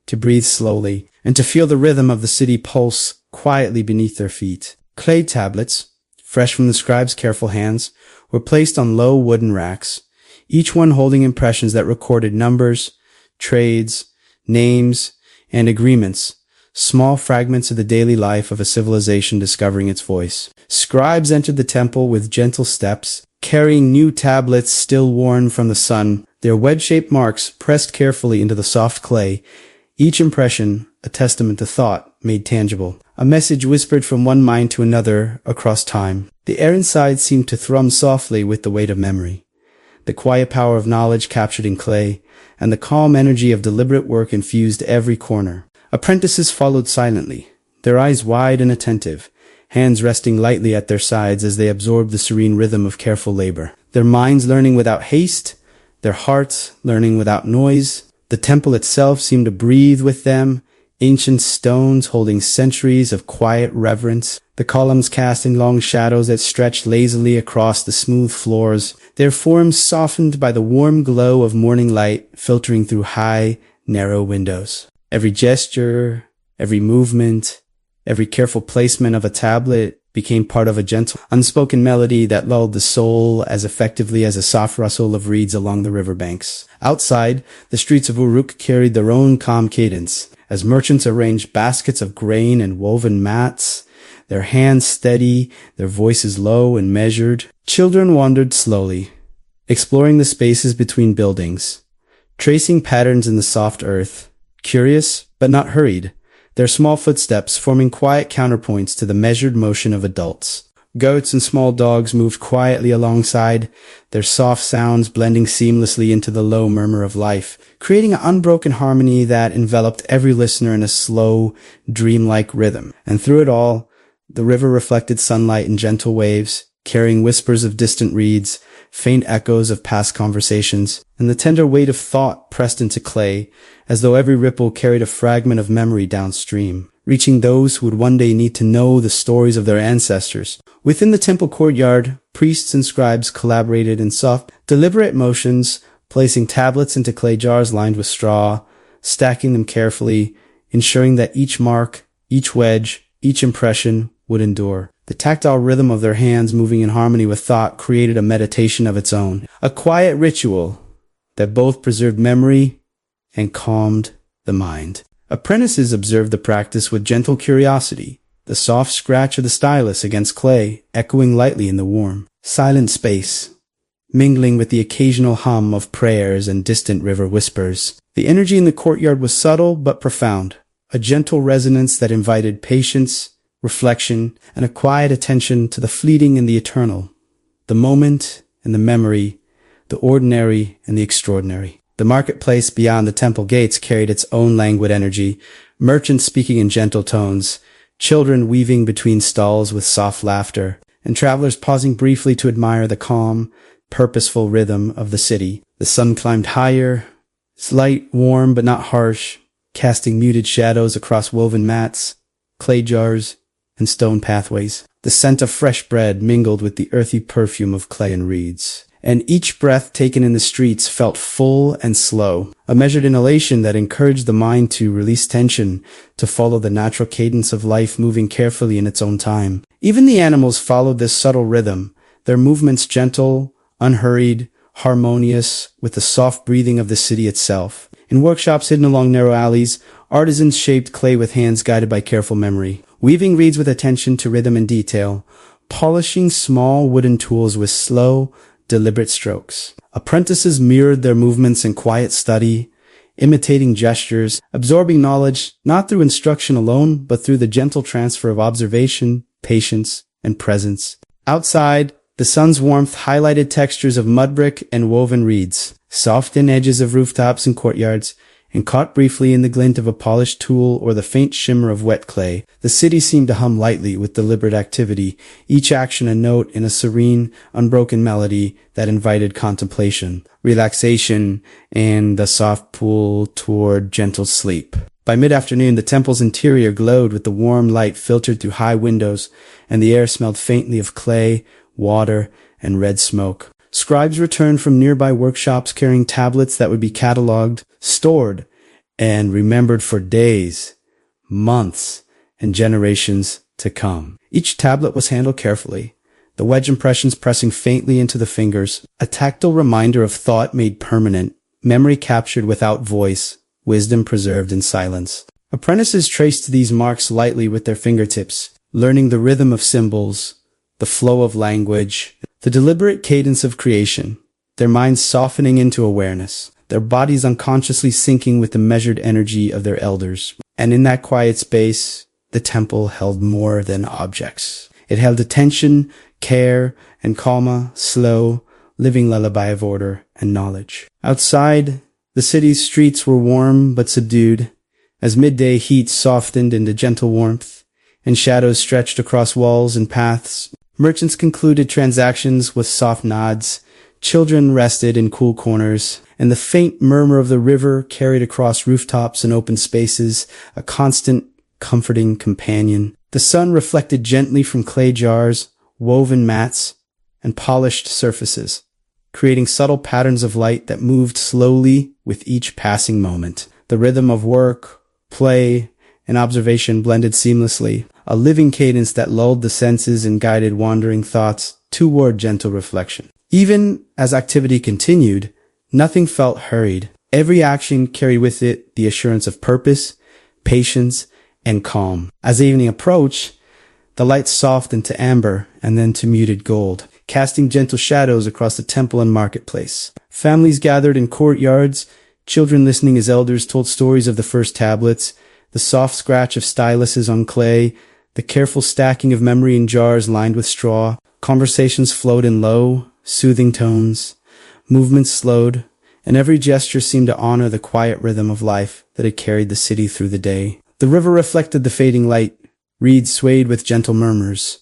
to breathe slowly, and to feel the rhythm of the city pulse quietly beneath their feet. Clay tablets, fresh from the scribe's careful hands, were placed on low wooden racks, each one holding impressions that recorded numbers, trades, names, and agreements, small fragments of the daily life of a civilization discovering its voice. Scribes entered the temple with gentle steps, carrying new tablets still worn from the sun, their wedge-shaped marks pressed carefully into the soft clay, each impression a testament to thought made tangible, a message whispered from one mind to another across time. The air inside seemed to thrum softly with the weight of memory, the quiet power of knowledge captured in clay, and the calm energy of deliberate work infused every corner. Apprentices followed silently, their eyes wide and attentive, hands resting lightly at their sides as they absorbed the serene rhythm of careful labor, their minds learning without haste, their hearts learning without noise. The temple itself seemed to breathe with them, ancient stones holding centuries of quiet reverence, the columns casting long shadows that stretched lazily across the smooth floors, their forms softened by the warm glow of morning light filtering through high, narrow windows. Every gesture, every movement, every careful placement of a tablet became part of a gentle, unspoken melody that lulled the soul as effectively as a soft rustle of reeds along the riverbanks. Outside, the streets of Uruk carried their own calm cadence, as merchants arranged baskets of grain and woven mats, their hands steady, their voices low and measured. Children wandered slowly, exploring the spaces between buildings, tracing patterns in the soft earth, curious but not hurried, their small footsteps forming quiet counterpoints to the measured motion of adults. Goats and small dogs moved quietly alongside, their soft sounds blending seamlessly into the low murmur of life, creating an unbroken harmony that enveloped every listener in a slow, dreamlike rhythm. And through it all, the river reflected sunlight in gentle waves, carrying whispers of distant reeds, faint echoes of past conversations, and the tender weight of thought pressed into clay, as though every ripple carried a fragment of memory downstream, reaching those who would one day need to know the stories of their ancestors. Within the temple courtyard, priests and scribes collaborated in soft, deliberate motions, placing tablets into clay jars lined with straw, stacking them carefully, ensuring that each mark, each wedge, each impression would endure. The tactile rhythm of their hands moving in harmony with thought created a meditation of its own, a quiet ritual that both preserved memory and calmed the mind. Apprentices observed the practice with gentle curiosity, the soft scratch of the stylus against clay echoing lightly in the warm, silent space, mingling with the occasional hum of prayers and distant river whispers. The energy in the courtyard was subtle but profound, a gentle resonance that invited patience, reflection, and a quiet attention to the fleeting and the eternal, the moment and the memory, the ordinary and the extraordinary. The marketplace beyond the temple gates carried its own languid energy, merchants speaking in gentle tones, children weaving between stalls with soft laughter, and travelers pausing briefly to admire the calm, purposeful rhythm of the city. The sun climbed higher, its light warm but not harsh, casting muted shadows across woven mats, clay jars, and stone pathways. The scent of fresh bread mingled with the earthy perfume of clay and reeds, and each breath taken in the streets felt full and slow, a measured inhalation that encouraged the mind to release tension, to follow the natural cadence of life moving carefully in its own time. Even the animals followed this subtle rhythm, their movements gentle, unhurried, harmonious with the soft breathing of the city itself. In workshops hidden along narrow alleys, artisans shaped clay with hands guided by careful memory, weaving reeds with attention to rhythm and detail, polishing small wooden tools with slow, deliberate strokes. Apprentices mirrored their movements in quiet study, imitating gestures, absorbing knowledge not through instruction alone, but through the gentle transfer of observation, patience, and presence. Outside, the sun's warmth highlighted textures of mud brick and woven reeds, soft thin edges of rooftops and courtyards, and caught briefly in the glint of a polished tool or the faint shimmer of wet clay. The city seemed to hum lightly with deliberate activity, each action a note in a serene, unbroken melody that invited contemplation, relaxation, and the soft pull toward gentle sleep. By mid-afternoon, the temple's interior glowed with the warm light filtered through high windows, and the air smelled faintly of clay, water, and red smoke. Scribes returned from nearby workshops carrying tablets that would be cataloged, stored, and remembered for days, months, and generations to come. Each tablet was handled carefully, the wedge impressions pressing faintly into the fingers, a tactile reminder of thought made permanent, memory captured without voice, wisdom preserved in silence. Apprentices traced these marks lightly with their fingertips, learning the rhythm of symbols, the flow of language, the deliberate cadence of creation, their minds softening into awareness, their bodies unconsciously syncing with the measured energy of their elders. And in that quiet space, the temple held more than objects. It held attention, care, and calma, slow, living lullaby of order and knowledge. Outside, the city's streets were warm but subdued, as midday heat softened into gentle warmth, and shadows stretched across walls and paths. Merchants concluded transactions with soft nods, children rested in cool corners, and the faint murmur of the river carried across rooftops and open spaces, a constant, comforting companion. The sun reflected gently from clay jars, woven mats, and polished surfaces, creating subtle patterns of light that moved slowly with each passing moment. The rhythm of work, play, and observation blended seamlessly, a living cadence that lulled the senses and guided wandering thoughts toward gentle reflection. Even as activity continued, nothing felt hurried. Every action carried with it the assurance of purpose, patience, and calm. As evening approached, the light softened to amber and then to muted gold, casting gentle shadows across the temple and marketplace. Families gathered in courtyards, children listening as elders told stories of the first tablets, the soft scratch of styluses on clay, the careful stacking of memory in jars lined with straw. Conversations flowed in low, soothing tones. Movements slowed, and every gesture seemed to honor the quiet rhythm of life that had carried the city through the day. The river reflected the fading light, reeds swayed with gentle murmurs,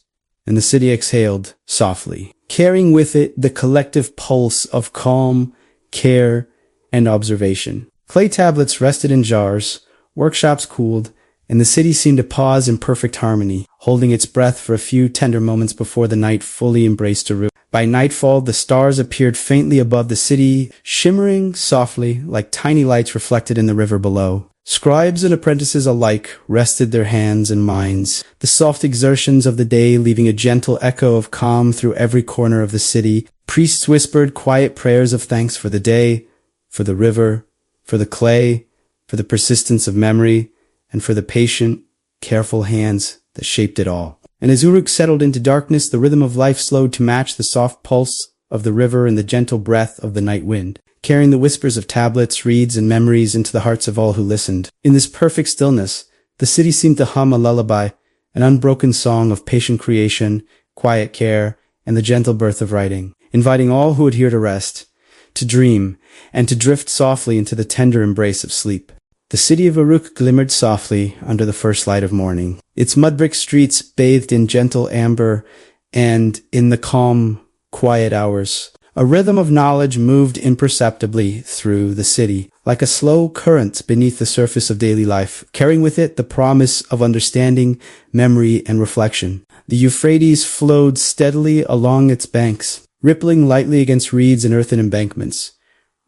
and the city exhaled softly, carrying with it the collective pulse of calm, care, and observation. Clay tablets rested in jars, workshops cooled, and the city seemed to pause in perfect harmony, holding its breath for a few tender moments before the night fully embraced Uruk. By nightfall, the stars appeared faintly above the city, shimmering softly like tiny lights reflected in the river below. Scribes and apprentices alike rested their hands and minds, the soft exertions of the day leaving a gentle echo of calm through every corner of the city. Priests whispered quiet prayers of thanks for the day, for the river, for the clay, for the persistence of memory, and for the patient, careful hands that shaped it all. And as Uruk settled into darkness, the rhythm of life slowed to match the soft pulse of the river and the gentle breath of the night wind, carrying the whispers of tablets, reeds, and memories into the hearts of all who listened. In this perfect stillness, the city seemed to hum a lullaby, an unbroken song of patient creation, quiet care, and the gentle birth of writing, inviting all who would hear to rest, to dream, and to drift softly into the tender embrace of sleep. The city of Uruk glimmered softly under the first light of morning, its mud-brick streets bathed in gentle amber and in the calm, quiet hours. A rhythm of knowledge moved imperceptibly through the city, like a slow current beneath the surface of daily life, carrying with it the promise of understanding, memory, and reflection. The Euphrates flowed steadily along its banks, rippling lightly against reeds and earthen embankments,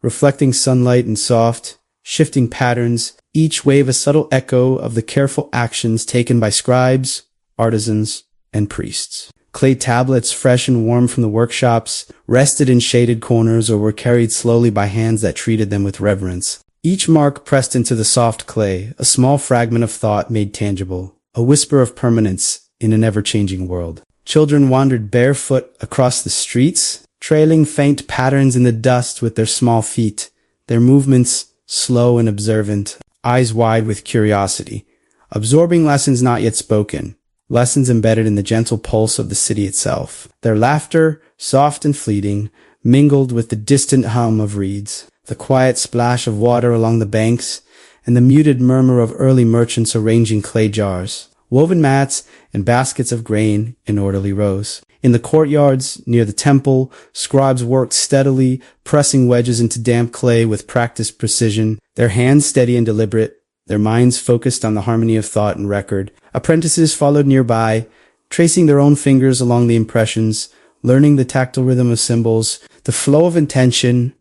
reflecting sunlight in soft, shifting patterns, each wave a subtle echo of the careful actions taken by scribes, artisans, and priests. Clay tablets, fresh and warm from the workshops, rested in shaded corners or were carried slowly by hands that treated them with reverence. Each mark pressed into the soft clay, a small fragment of thought made tangible, a whisper of permanence in an ever-changing world. Children wandered barefoot across the streets, trailing faint patterns in the dust with their small feet, their movements slow and observant, eyes wide with curiosity, absorbing lessons not yet spoken, lessons embedded in the gentle pulse of the city itself. Their laughter, soft and fleeting, mingled with the distant hum of reeds, the quiet splash of water along the banks, and the muted murmur of early merchants arranging clay jars, woven mats, and baskets of grain in orderly rows. In the courtyards, near the temple, scribes worked steadily, pressing wedges into damp clay with practiced precision, their hands steady and deliberate, their minds focused on the harmony of thought and record. Apprentices followed nearby, tracing their own fingers along the impressions, learning the tactile rhythm of symbols, the flow of intention,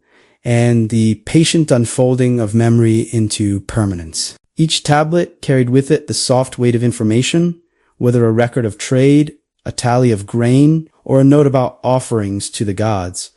and the patient unfolding of memory into permanence. Each tablet carried with it the soft weight of information, whether a record of trade, a tally of grain, or a note about offerings to the gods.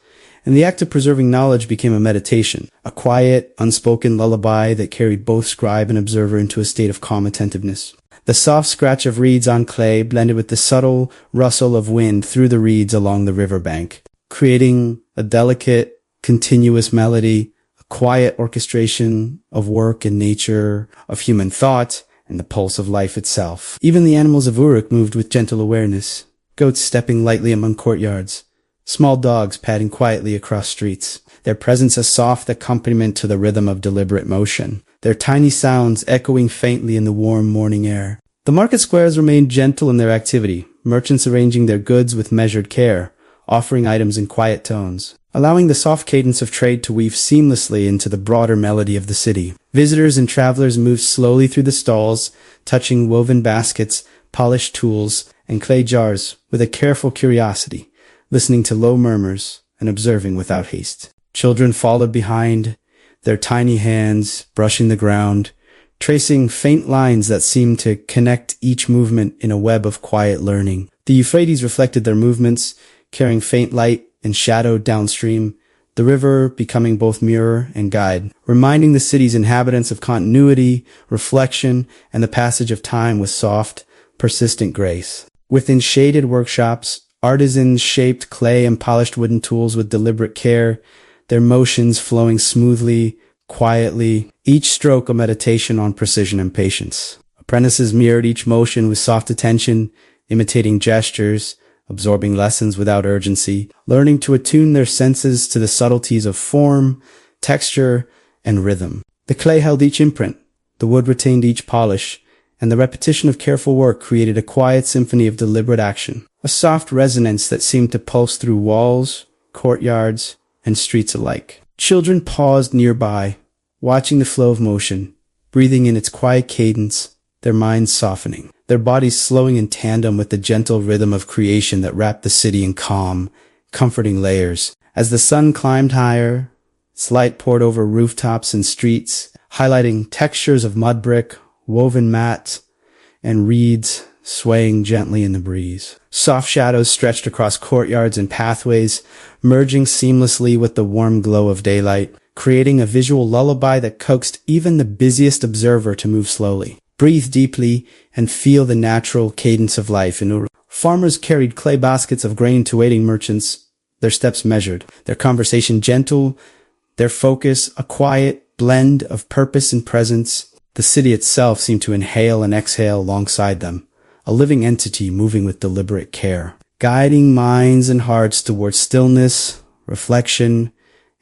And the act of preserving knowledge became a meditation, a quiet, unspoken lullaby that carried both scribe and observer into a state of calm attentiveness. The soft scratch of reeds on clay blended with the subtle rustle of wind through the reeds along the riverbank, creating a delicate, continuous melody, a quiet orchestration of work and nature, of human thought, and the pulse of life itself. Even the animals of Uruk moved with gentle awareness, goats stepping lightly among courtyards, small dogs padding quietly across streets, their presence a soft accompaniment to the rhythm of deliberate motion, their tiny sounds echoing faintly in the warm morning air. The market squares remained gentle in their activity, merchants arranging their goods with measured care, offering items in quiet tones, allowing the soft cadence of trade to weave seamlessly into the broader melody of the city. Visitors and travelers moved slowly through the stalls, touching woven baskets, polished tools, and clay jars with a careful curiosity, listening to low murmurs and observing without haste. Children followed behind, their tiny hands brushing the ground, tracing faint lines that seemed to connect each movement in a web of quiet learning. The Euphrates reflected their movements, carrying faint light and shadow downstream, the river becoming both mirror and guide, reminding the city's inhabitants of continuity, reflection, and the passage of time with soft, persistent grace. Within shaded workshops, artisans shaped clay and polished wooden tools with deliberate care, their motions flowing smoothly, quietly, each stroke a meditation on precision and patience. Apprentices mirrored each motion with soft attention, imitating gestures, absorbing lessons without urgency, learning to attune their senses to the subtleties of form, texture, and rhythm. The clay held each imprint, the wood retained each polish, and the repetition of careful work created a quiet symphony of deliberate action, a soft resonance that seemed to pulse through walls, courtyards, and streets alike. Children paused nearby, watching the flow of motion, breathing in its quiet cadence, their minds softening, their bodies slowing in tandem with the gentle rhythm of creation that wrapped the city in calm, comforting layers. As the sun climbed higher, its light poured over rooftops and streets, highlighting textures of mud brick, woven mats, and reeds swaying gently in the breeze. Soft shadows stretched across courtyards and pathways, merging seamlessly with the warm glow of daylight, creating a visual lullaby that coaxed even the busiest observer to move slowly. Breathe deeply and feel the natural cadence of life in Uruk. Farmers carried clay baskets of grain to waiting merchants, their steps measured, their conversation gentle, their focus a quiet blend of purpose and presence. The city itself seemed to inhale and exhale alongside them, a living entity moving with deliberate care, guiding minds and hearts towards stillness, reflection,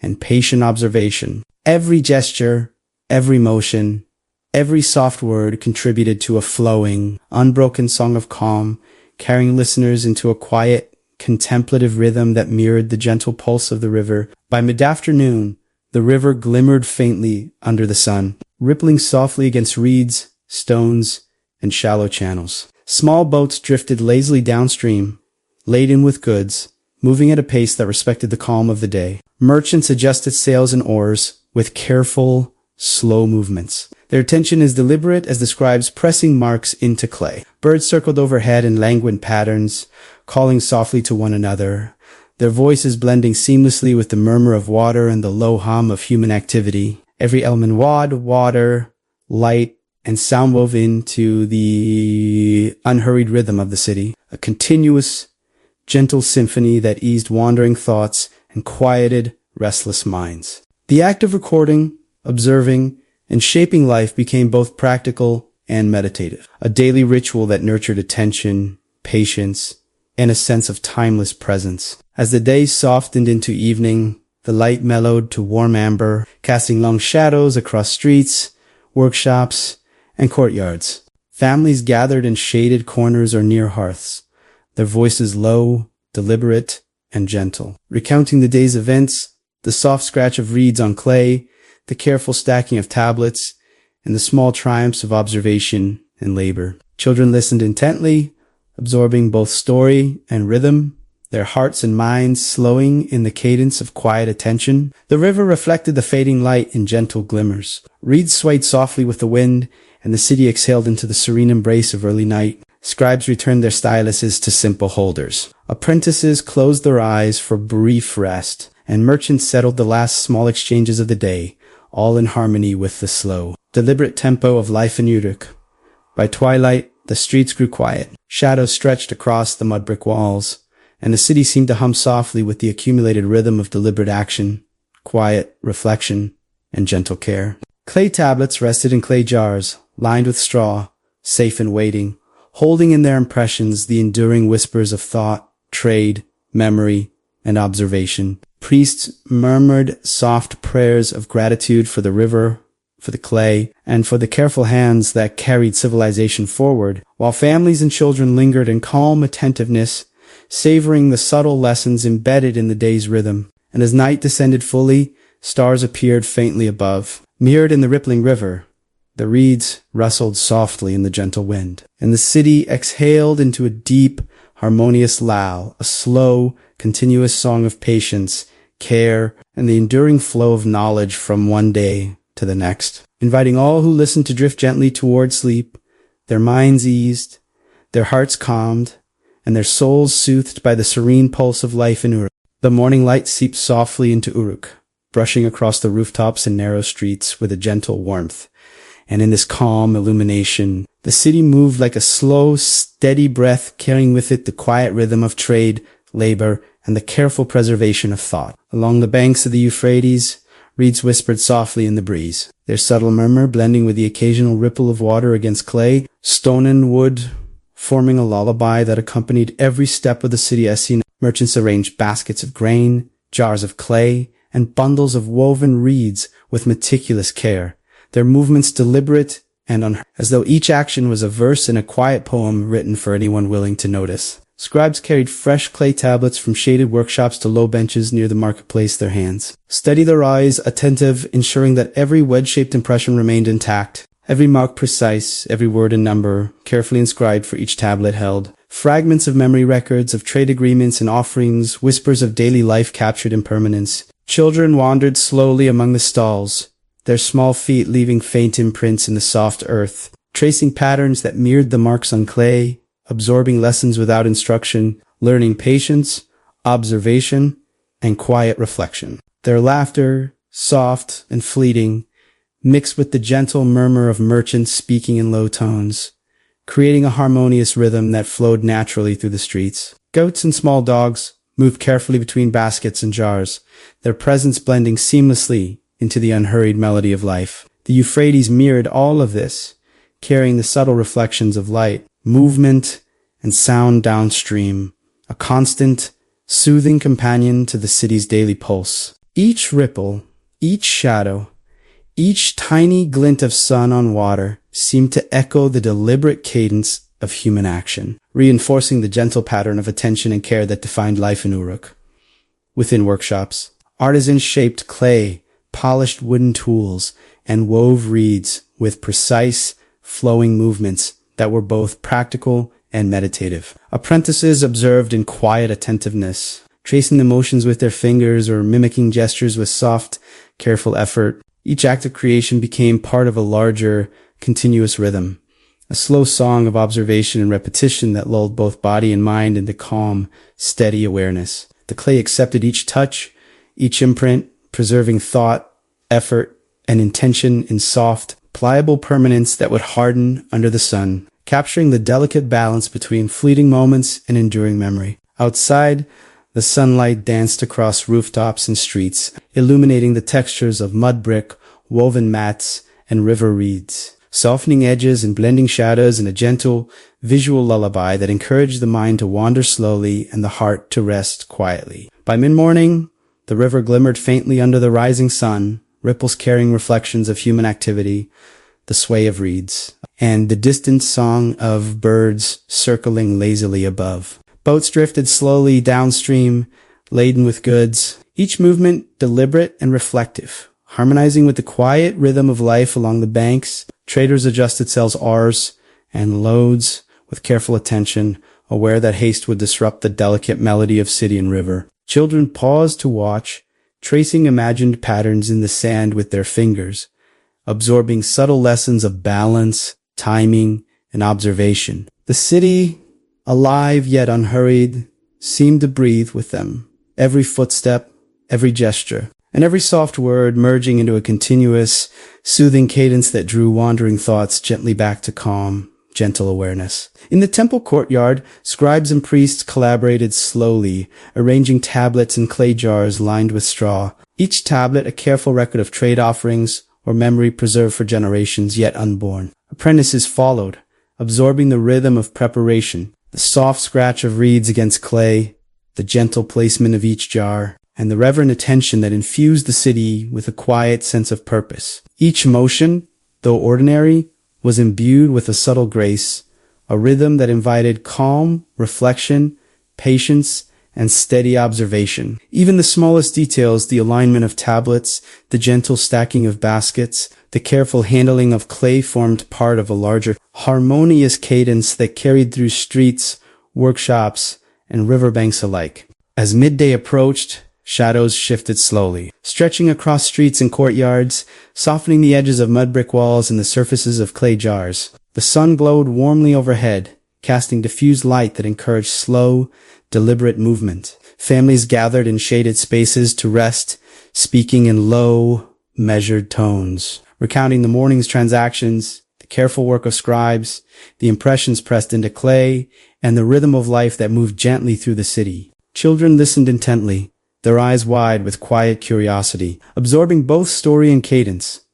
and patient observation. Every gesture, every motion, every soft word contributed to a flowing, unbroken song of calm, carrying listeners into a quiet, contemplative rhythm that mirrored the gentle pulse of the river. By mid-afternoon, the river glimmered faintly under the sun, rippling softly against reeds, stones, and shallow channels. Small boats drifted lazily downstream, laden with goods, moving at a pace that respected the calm of the day. Merchants adjusted sails and oars with careful, slow movements, their attention as deliberate as the scribe's pressing marks into clay. Birds circled overhead in languid patterns, calling softly to one another, their voices blending seamlessly with the murmur of water and the low hum of human activity. Every element water, light, and sound wove into the unhurried rhythm of the city, a continuous, gentle symphony that eased wandering thoughts and quieted restless minds. The act of recording, observing, and shaping life became both practical and meditative, a daily ritual that nurtured attention, patience, and a sense of timeless presence. As the day softened into evening, the light mellowed to warm amber, casting long shadows across streets, workshops, and courtyards. Families gathered in shaded corners or near hearths, their voices low, deliberate, and gentle, recounting the day's events, the soft scratch of reeds on clay, the careful stacking of tablets, and the small triumphs of observation and labor. Children listened intently, absorbing both story and rhythm, their hearts and minds slowing in the cadence of quiet attention. The river reflected the fading light in gentle glimmers. Reeds swayed softly with the wind, and the city exhaled into the serene embrace of early night. Scribes returned their styluses to simple holders. Apprentices closed their eyes for brief rest, and merchants settled the last small exchanges of the day, all in harmony with the slow, deliberate tempo of life in Uruk. By twilight, the streets grew quiet. Shadows stretched across the mud brick walls, and the city seemed to hum softly with the accumulated rhythm of deliberate action, quiet reflection, and gentle care. Clay tablets rested in clay jars, lined with straw, safe and waiting, holding in their impressions the enduring whispers of thought, trade, memory, and observation. Priests murmured soft prayers of gratitude for the river, for the clay, and for the careful hands that carried civilization forward, while families and children lingered in calm attentiveness, savoring the subtle lessons embedded in the day's rhythm. And as night descended fully, stars appeared faintly above. Mirrored in the rippling river, the reeds rustled softly in the gentle wind, and the city exhaled into a deep, harmonious lull, a slow, continuous song of patience, care, and the enduring flow of knowledge from one day to the next, inviting all who listened to drift gently toward sleep, their minds eased, their hearts calmed, and their souls soothed by the serene pulse of life in Uruk. The morning light seeped softly into Uruk, brushing across the rooftops and narrow streets with a gentle warmth. And in this calm illumination, the city moved like a slow, steady breath, carrying with it the quiet rhythm of trade, labor, and the careful preservation of thought. Along the banks of the Euphrates, reeds whispered softly in the breeze, their subtle murmur blending with the occasional ripple of water against clay, stone and wood, forming a lullaby that accompanied every step of the city as seen. Merchants arranged baskets of grain, jars of clay, and bundles of woven reeds with meticulous care, their movements deliberate and unhurried, as though each action was a verse in a quiet poem written for anyone willing to notice. Scribes carried fresh clay tablets from shaded workshops to low benches near the marketplace, their hands steady, their eyes attentive, ensuring that every wedge-shaped impression remained intact, every mark precise, every word and number carefully inscribed for each tablet held. Fragments of memory records, of trade agreements and offerings, whispers of daily life captured in permanence. Children wandered slowly among the stalls, their small feet leaving faint imprints in the soft earth, tracing patterns that mirrored the marks on clay, absorbing lessons without instruction, learning patience, observation, and quiet reflection. Their laughter, soft and fleeting, mixed with the gentle murmur of merchants speaking in low tones, creating a harmonious rhythm that flowed naturally through the streets. Goats and small dogs moved carefully between baskets and jars, their presence blending seamlessly into the unhurried melody of life. The Euphrates mirrored all of this, carrying the subtle reflections of light, movement, and sound downstream, a constant, soothing companion to the city's daily pulse. Each ripple, each shadow, each tiny glint of sun on water seemed to echo the deliberate cadence of human action, reinforcing the gentle pattern of attention and care that defined life in Uruk. Within workshops, artisans shaped clay, polished wooden tools, and wove reeds with precise, flowing movements that were both practical and meditative. Apprentices observed in quiet attentiveness, tracing the motions with their fingers or mimicking gestures with soft, careful effort. Each act of creation became part of a larger, continuous rhythm, a slow song of observation and repetition that lulled both body and mind into calm, steady awareness. The clay accepted each touch, each imprint, preserving thought, effort, and intention in soft, pliable permanence that would harden under the sun, capturing the delicate balance between fleeting moments and enduring memory. Outside, the sunlight danced across rooftops and streets, illuminating the textures of mud brick, woven mats, and river reeds, softening edges and blending shadows in a gentle, visual lullaby that encouraged the mind to wander slowly and the heart to rest quietly. By mid-morning, the river glimmered faintly under the rising sun, ripples carrying reflections of human activity, the sway of reeds, and the distant song of birds circling lazily above. Boats drifted slowly downstream, laden with goods, each movement deliberate and reflective, harmonizing with the quiet rhythm of life along the banks. Traders adjusted sails, oars, and loads with careful attention, aware that haste would disrupt the delicate melody of city and river. Children paused to watch, tracing imagined patterns in the sand with their fingers, absorbing subtle lessons of balance, timing, and observation. The city, alive yet unhurried, seemed to breathe with them, every footstep, every gesture, and every soft word merging into a continuous, soothing cadence that drew wandering thoughts gently back to calm, gentle awareness. In the temple courtyard, scribes and priests collaborated slowly, arranging tablets in clay jars lined with straw, each tablet a careful record of trade offerings or memory preserved for generations yet unborn. Apprentices followed, absorbing the rhythm of preparation, the soft scratch of reeds against clay, the gentle placement of each jar, and the reverent attention that infused the city with a quiet sense of purpose. Each motion, though ordinary, was imbued with a subtle grace, a rhythm that invited calm, reflection, patience, and steady observation. Even the smallest details, the alignment of tablets, the gentle stacking of baskets, the careful handling of clay formed part of a larger, harmonious cadence that carried through streets, workshops, and riverbanks alike. As midday approached, shadows shifted slowly, stretching across streets and courtyards, softening the edges of mud brick walls and the surfaces of clay jars. The sun glowed warmly overhead, casting diffused light that encouraged slow, deliberate movement. Families gathered in shaded spaces to rest, speaking in low, measured tones, recounting the morning's transactions, the careful work of scribes, the impressions pressed into clay, and the rhythm of life that moved gently through the city. Children listened intently, their eyes wide with quiet curiosity, absorbing both story and cadence,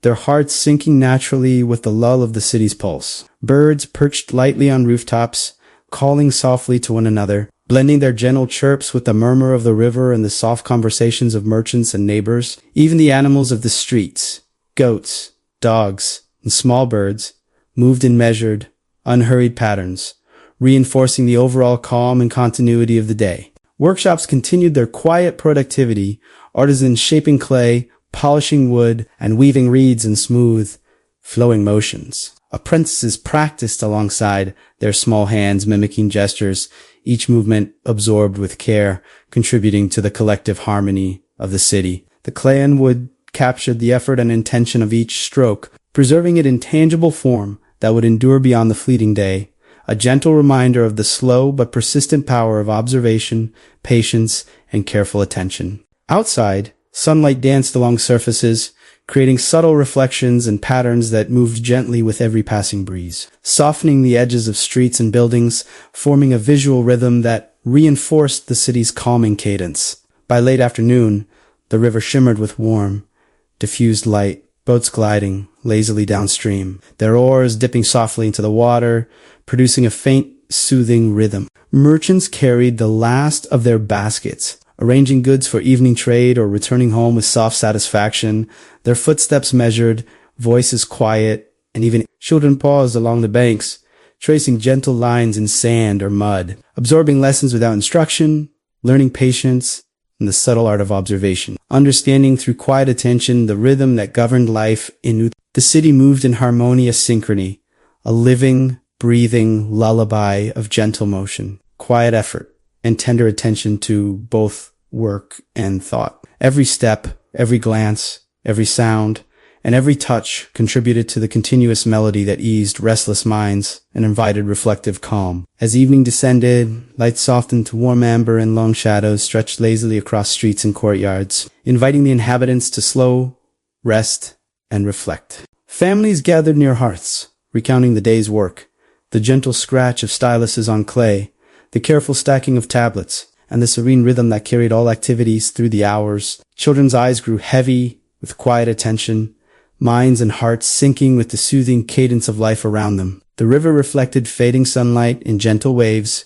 their hearts sinking naturally with the lull of the city's pulse. Birds perched lightly on rooftops, calling softly to one another, blending their gentle chirps with the murmur of the river and the soft conversations of merchants and neighbors. Even the animals of the streets, goats, dogs, and small birds, moved in measured, unhurried patterns, reinforcing the overall calm and continuity of the day. Workshops continued their quiet productivity, artisans shaping clay, polishing wood, and weaving reeds in smooth, flowing motions. Apprentices practiced alongside their small hands, mimicking gestures, each movement absorbed with care, contributing to the collective harmony of the city. The clay and wood captured the effort and intention of each stroke, preserving it in tangible form that would endure beyond the fleeting day, a gentle reminder of the slow but persistent power of observation, patience, and careful attention. Outside, sunlight danced along surfaces, creating subtle reflections and patterns that moved gently with every passing breeze, softening the edges of streets and buildings, forming a visual rhythm that reinforced the city's calming cadence. By late afternoon, the river shimmered with warm, diffused light, boats gliding lazily downstream, their oars dipping softly into the water, producing a faint, soothing rhythm. Merchants carried the last of their baskets, arranging goods for evening trade or returning home with soft satisfaction, their footsteps measured, voices quiet, and even children paused along the banks, tracing gentle lines in sand or mud, absorbing lessons without instruction, learning patience, and the subtle art of observation, understanding through quiet attention the rhythm that governed life in Utah. The city moved in harmonious synchrony, a living, breathing lullaby of gentle motion, quiet effort, and tender attention to both work and thought. Every step, every glance, every sound, and every touch contributed to the continuous melody that eased restless minds and invited reflective calm. As evening descended, light softened to warm amber and long shadows stretched lazily across streets and courtyards, inviting the inhabitants to slow, rest, and reflect. Families gathered near hearths, recounting the day's work, the gentle scratch of styluses on clay, the careful stacking of tablets, and the serene rhythm that carried all activities through the hours. Children's eyes grew heavy with quiet attention, minds and hearts syncing with the soothing cadence of life around them. The river reflected fading sunlight in gentle waves,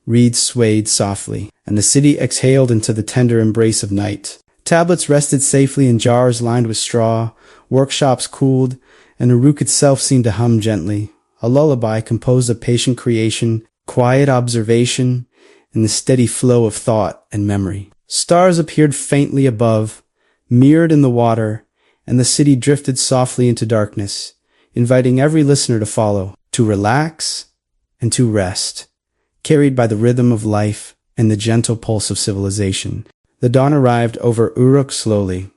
reeds swayed softly, and the city exhaled into the tender embrace of night. Tablets rested safely in jars lined with straw, workshops cooled, and Uruk itself seemed to hum gently, a lullaby composed of patient creation, quiet observation, and the steady flow of thought and memory. Stars appeared faintly above, mirrored in the water, and the city drifted softly into darkness, inviting every listener to follow, to relax, and to rest, carried by the rhythm of life and the gentle pulse of civilization. The dawn arrived over Uruk slowly,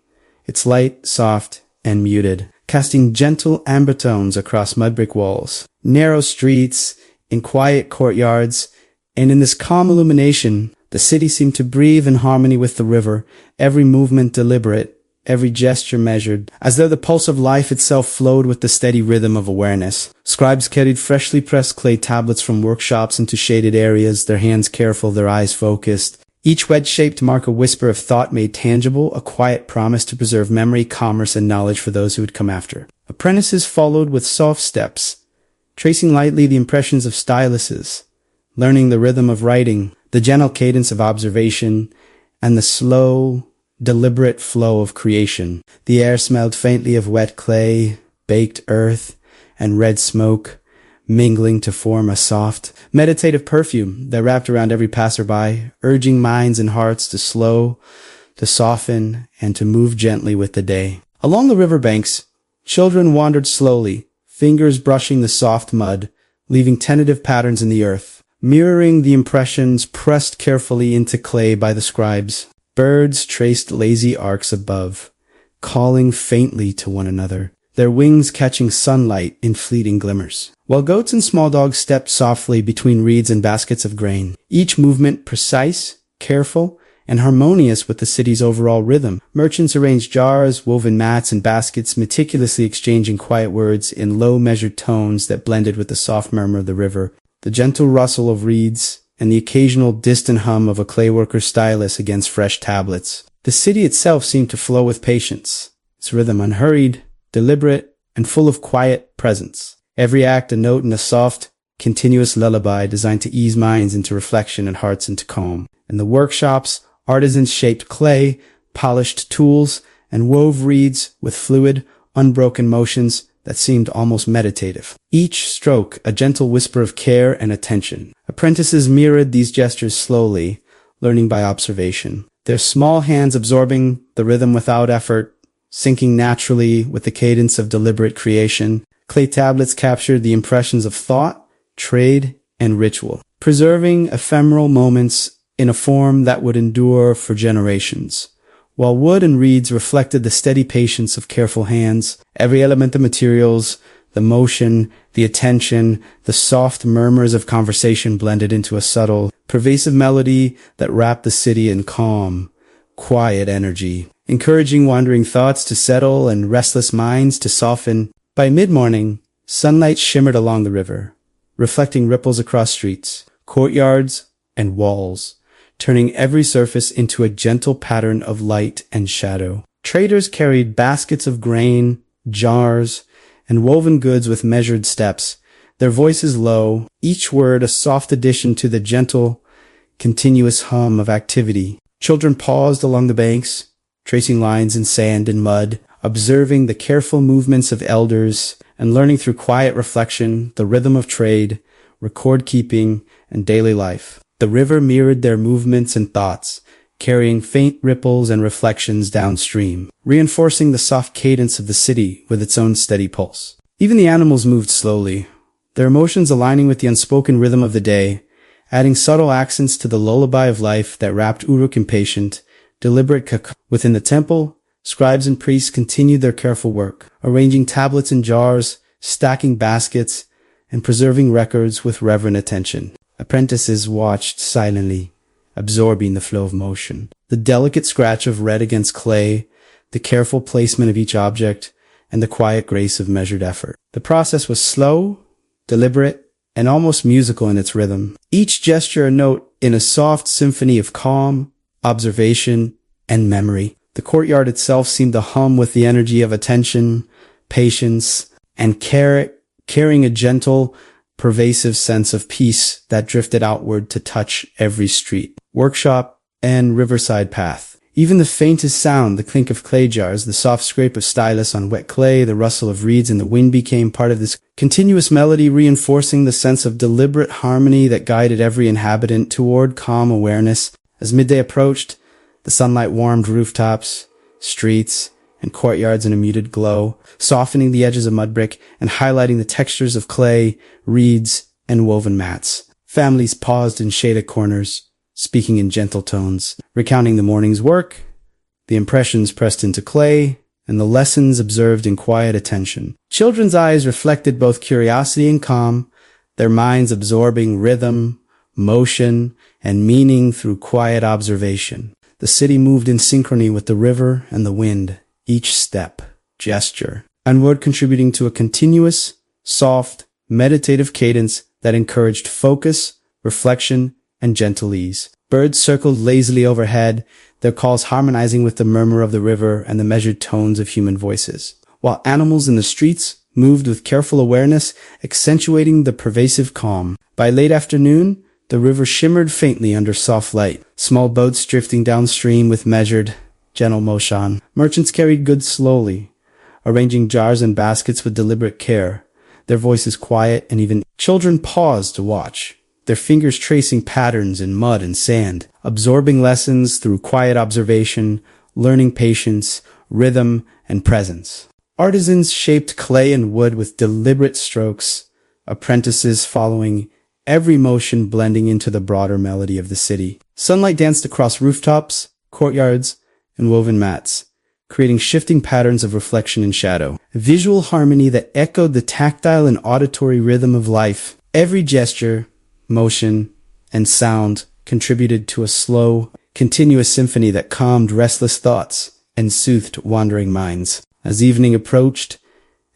its light soft and muted, casting gentle amber tones across mud-brick walls, narrow streets, in quiet courtyards, and in this calm illumination, the city seemed to breathe in harmony with the river, every movement deliberate, every gesture measured, as though the pulse of life itself flowed with the steady rhythm of awareness. Scribes carried freshly pressed clay tablets from workshops into shaded areas, their hands careful, their eyes focused. Each wedge-shaped mark a whisper of thought made tangible, a quiet promise to preserve memory, commerce, and knowledge for those who would come after. Apprentices followed with soft steps, tracing lightly the impressions of styluses, learning the rhythm of writing, the gentle cadence of observation, and the slow, deliberate flow of creation. The air smelled faintly of wet clay, baked earth, and red smoke, mingling to form a soft, meditative perfume that wrapped around every passerby, urging minds and hearts to slow, to soften, and to move gently with the day. Along the riverbanks, children wandered slowly, fingers brushing the soft mud, leaving tentative patterns in the earth, mirroring the impressions pressed carefully into clay by the scribes. Birds traced lazy arcs above, calling faintly to one another, their wings catching sunlight in fleeting glimmers, while goats and small dogs stepped softly between reeds and baskets of grain, each movement precise careful, and harmonious with the city's overall rhythm. Merchants arranged jars, woven mats, and baskets, meticulously exchanging quiet words in low measured tones that blended with the soft murmur of the river, the gentle rustle of reeds, and the occasional distant hum of a clayworker's stylus against fresh tablets. The city itself seemed to flow with patience, its rhythm unhurried, deliberate, and full of quiet presence. Every act a note in a soft, continuous lullaby designed to ease minds into reflection and hearts into calm. In the workshops, artisans shaped clay, polished tools, and wove reeds with fluid, unbroken motions that seemed almost meditative. Each stroke a gentle whisper of care and attention. Apprentices mirrored these gestures slowly, learning by observation, their small hands absorbing the rhythm without effort, syncing naturally with the cadence of deliberate creation. Clay tablets captured the impressions of thought, trade, and ritual, preserving ephemeral moments in a form that would endure for generations. While wood and reeds reflected the steady patience of careful hands, every element of materials, the motion, the attention, the soft murmurs of conversation blended into a subtle, pervasive melody that wrapped the city in calm, quiet energy, encouraging wandering thoughts to settle and restless minds to soften. By mid-morning, sunlight shimmered along the river, reflecting ripples across streets, courtyards, and walls, turning every surface into a gentle pattern of light and shadow. Traders carried baskets of grain, jars, and woven goods with measured steps, their voices low, each word a soft addition to the gentle, continuous hum of activity. Children paused along the banks, tracing lines in sand and mud, observing the careful movements of elders, and learning through quiet reflection the rhythm of trade, record-keeping, and daily life. The river mirrored their movements and thoughts, carrying faint ripples and reflections downstream, reinforcing the soft cadence of the city with its own steady pulse. Even the animals moved slowly, their emotions aligning with the unspoken rhythm of the day, adding subtle accents to the lullaby of life that wrapped Uruk in patient, deliberate cocoon. Within the temple, scribes and priests continued their careful work, arranging tablets and jars, stacking baskets, and preserving records with reverent attention. Apprentices watched silently, absorbing the flow of motion. The delicate scratch of red against clay, the careful placement of each object, and the quiet grace of measured effort. The process was slow, deliberate, and almost musical in its rhythm. Each gesture a note in a soft symphony of calm, observation, and memory. The courtyard itself seemed to hum with the energy of attention, patience, and care, carrying a gentle, pervasive sense of peace that drifted outward to touch every street, workshop, and riverside path. Even the faintest sound, the clink of clay jars, the soft scrape of stylus on wet clay, the rustle of reeds in the wind became part of this continuous melody, reinforcing the sense of deliberate harmony that guided every inhabitant toward calm awareness. As midday approached, the sunlight warmed rooftops, streets, and courtyards in a muted glow, softening the edges of mud brick and highlighting the textures of clay, reeds, and woven mats. Families paused in shaded corners, speaking in gentle tones, recounting the morning's work, the impressions pressed into clay, and the lessons observed in quiet attention. Children's eyes reflected both curiosity and calm, their minds absorbing rhythm, motion, and meaning through quiet observation. The city moved in synchrony with the river and the wind, each step, gesture, and word contributing to a continuous, soft, meditative cadence that encouraged focus, reflection, and gentle ease. Birds circled lazily overhead, their calls harmonizing with the murmur of the river and the measured tones of human voices, while animals in the streets moved with careful awareness, accentuating the pervasive calm. By late afternoon, the river shimmered faintly under soft light, small boats drifting downstream with measured, gentle motion. Merchants carried goods slowly, arranging jars and baskets with deliberate care, their voices quiet and even. Children paused to watch, their fingers tracing patterns in mud and sand, absorbing lessons through quiet observation, learning patience, rhythm, and presence. Artisans shaped clay and wood with deliberate strokes, apprentices following every motion blending into the broader melody of the city. Sunlight danced across rooftops, courtyards, and woven mats, creating shifting patterns of reflection and shadow. A visual harmony that echoed the tactile and auditory rhythm of life. Every gesture, motion, and sound contributed to a slow, continuous symphony that calmed restless thoughts and soothed wandering minds. As evening approached,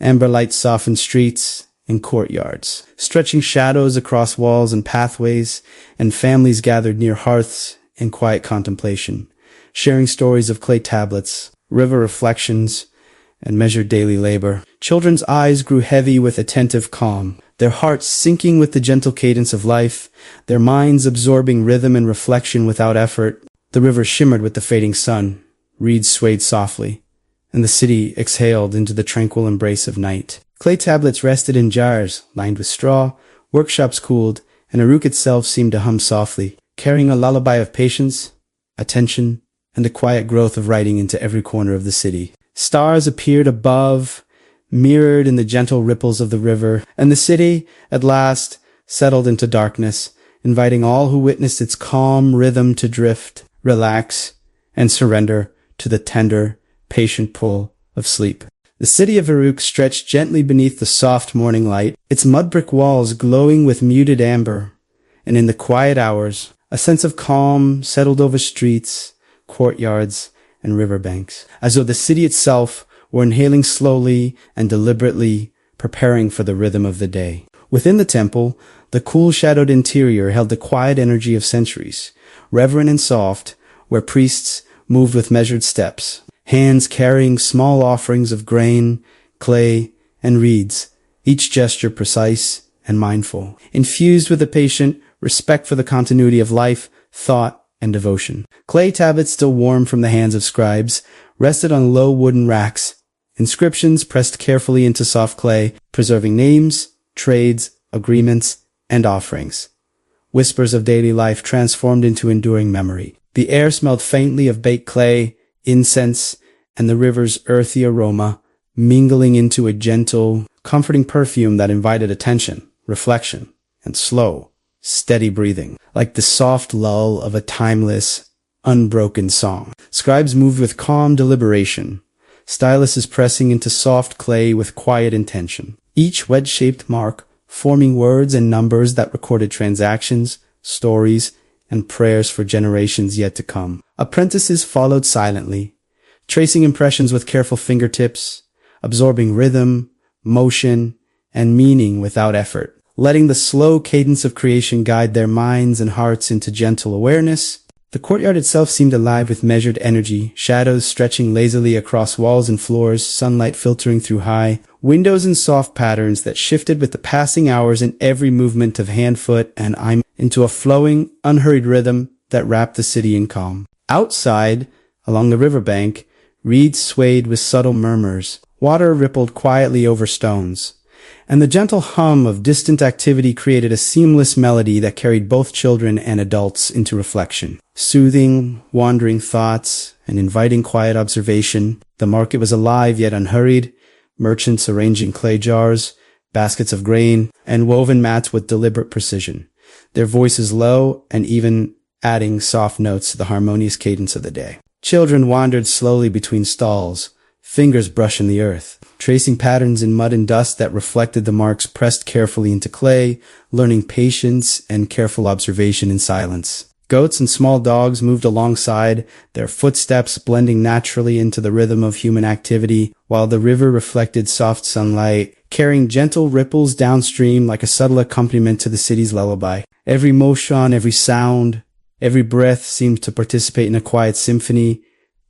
amber light softened streets and courtyards, stretching shadows across walls and pathways, and families gathered near hearths in quiet contemplation, sharing stories of clay tablets, river reflections, and measured daily labor. Children's eyes grew heavy with attentive calm, their hearts sinking with the gentle cadence of life, their minds absorbing rhythm and reflection without effort. The river shimmered with the fading sun, reeds swayed softly, and the city exhaled into the tranquil embrace of night. Clay tablets rested in jars lined with straw, workshops cooled, and Uruk itself seemed to hum softly, carrying a lullaby of patience, attention, and the quiet growth of writing into every corner of the city. Stars appeared above, mirrored in the gentle ripples of the river, and the city, at last, settled into darkness, inviting all who witnessed its calm rhythm to drift, relax, and surrender to the tender, patient pull of sleep. The city of Uruk stretched gently beneath the soft morning light, its mud brick walls glowing with muted amber, and in the quiet hours, a sense of calm settled over streets, courtyards, and riverbanks, as though the city itself were inhaling slowly and deliberately, preparing for the rhythm of the day. Within the temple, the cool shadowed interior held the quiet energy of centuries, reverent and soft, where priests moved with measured steps, hands carrying small offerings of grain, clay, and reeds, each gesture precise and mindful, infused with a patient respect for the continuity of life, thought, and devotion. Clay tablets, still warm from the hands of scribes, rested on low wooden racks, inscriptions pressed carefully into soft clay, preserving names, trades, agreements, and offerings. Whispers of daily life transformed into enduring memory. The air smelled faintly of baked clay, incense, and the river's earthy aroma, mingling into a gentle, comforting perfume that invited attention, reflection, and slow, steady breathing, like the soft lull of a timeless, unbroken song. Scribes moved with calm deliberation, styluses pressing into soft clay with quiet intention, each wedge-shaped mark forming words and numbers that recorded transactions, stories, and prayers for generations yet to come. Apprentices followed silently, tracing impressions with careful fingertips, absorbing rhythm, motion, and meaning without effort, letting the slow cadence of creation guide their minds and hearts into gentle awareness. The courtyard itself seemed alive with measured energy, shadows stretching lazily across walls and floors, sunlight filtering through high windows in soft patterns that shifted with the passing hours and every movement of hand, foot, and eye into a flowing, unhurried rhythm that wrapped the city in calm. Outside, along the riverbank, reeds swayed with subtle murmurs, water rippled quietly over stones, and the gentle hum of distant activity created a seamless melody that carried both children and adults into reflection. Soothing, wandering thoughts, and inviting quiet observation, the market was alive yet unhurried, merchants arranging clay jars, baskets of grain, and woven mats with deliberate precision, their voices low and even adding soft notes to the harmonious cadence of the day. Children wandered slowly between stalls, fingers brushing the earth, tracing patterns in mud and dust that reflected the marks pressed carefully into clay, learning patience and careful observation in silence. Goats and small dogs moved alongside, their footsteps blending naturally into the rhythm of human activity, while the river reflected soft sunlight, carrying gentle ripples downstream like a subtle accompaniment to the city's lullaby. Every motion, every sound, every breath seemed to participate in a quiet symphony,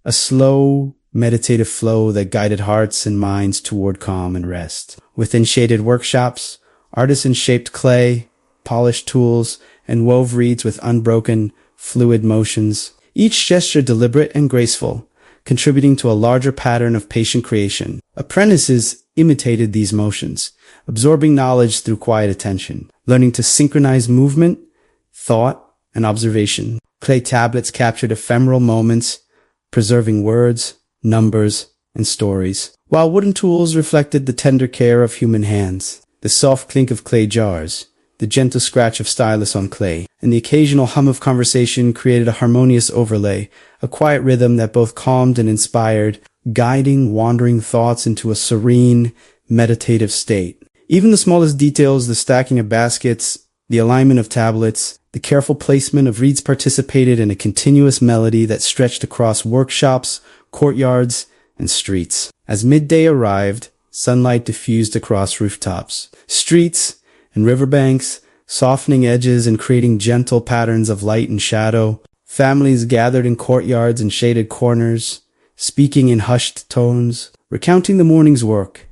a slow, meditative flow that guided hearts and minds toward calm and rest. Within shaded workshops, artisans shaped clay, polished tools, and wove reeds with unbroken, fluid motions, each gesture deliberate and graceful, contributing to a larger pattern of patient creation. Apprentices imitated these motions, absorbing knowledge through quiet attention, learning to synchronize movement, thought, and observation. Clay tablets captured ephemeral moments, preserving words, numbers, and stories, while wooden tools reflected the tender care of human hands. The soft clink of clay jars, the gentle scratch of stylus on clay, and the occasional hum of conversation created a harmonious overlay, a quiet rhythm that both calmed and inspired, guiding wandering thoughts into a serene, meditative state. Even the smallest details, the stacking of baskets, the alignment of tablets, the careful placement of reeds participated in a continuous melody that stretched across workshops, courtyards, and streets. As midday arrived, sunlight diffused across rooftops, streets, and riverbanks, softening edges and creating gentle patterns of light and shadow. Families gathered in courtyards and shaded corners, speaking in hushed tones, recounting the morning's work,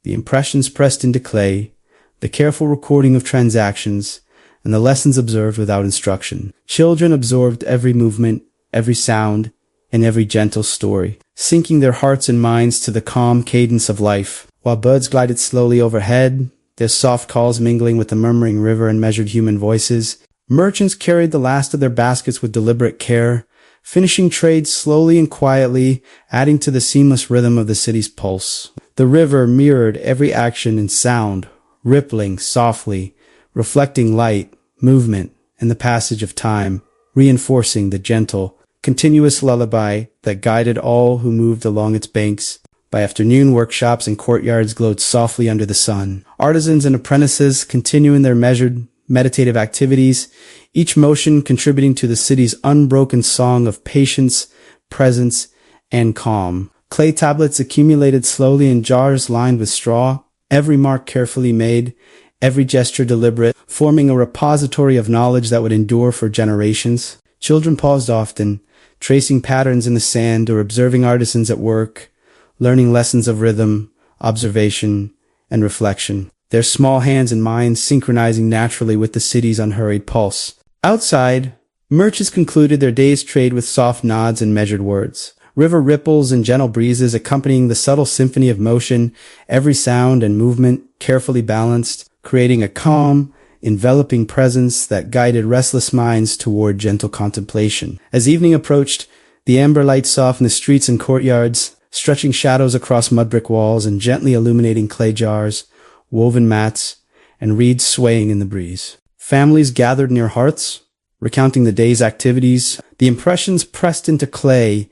the impressions pressed into clay, the careful recording of transactions, and the lessons observed without instruction. Children absorbed every movement, every sound, and every gentle story, sinking their hearts and minds to the calm cadence of life. While birds glided slowly overhead, their soft calls mingling with the murmuring river and measured human voices, merchants carried the last of their baskets with deliberate care, finishing trade slowly and quietly, adding to the seamless rhythm of the city's pulse. The river mirrored every action and sound, rippling softly, reflecting light, movement, and the passage of time, reinforcing the gentle, continuous lullaby that guided all who moved along its banks. By afternoon, workshops and courtyards glowed softly under the sun. Artisans and apprentices continuing their measured, meditative activities, each motion contributing to the city's unbroken song of patience, presence, and calm. Clay tablets accumulated slowly in jars lined with straw, every mark carefully made, every gesture deliberate, forming a repository of knowledge that would endure for generations. Children paused often, tracing patterns in the sand or observing artisans at work, learning lessons of rhythm, observation, and reflection, their small hands and minds synchronizing naturally with the city's unhurried pulse. Outside, merchants concluded their day's trade with soft nods and measured words, river ripples and gentle breezes accompanying the subtle symphony of motion, every sound and movement carefully balanced, creating a calm, enveloping presence that guided restless minds toward gentle contemplation. As evening approached, the amber light softened the streets and courtyards, stretching shadows across mud brick walls and gently illuminating clay jars, woven mats, and reeds swaying in the breeze. Families gathered near hearths, recounting the day's activities, the impressions pressed into clay,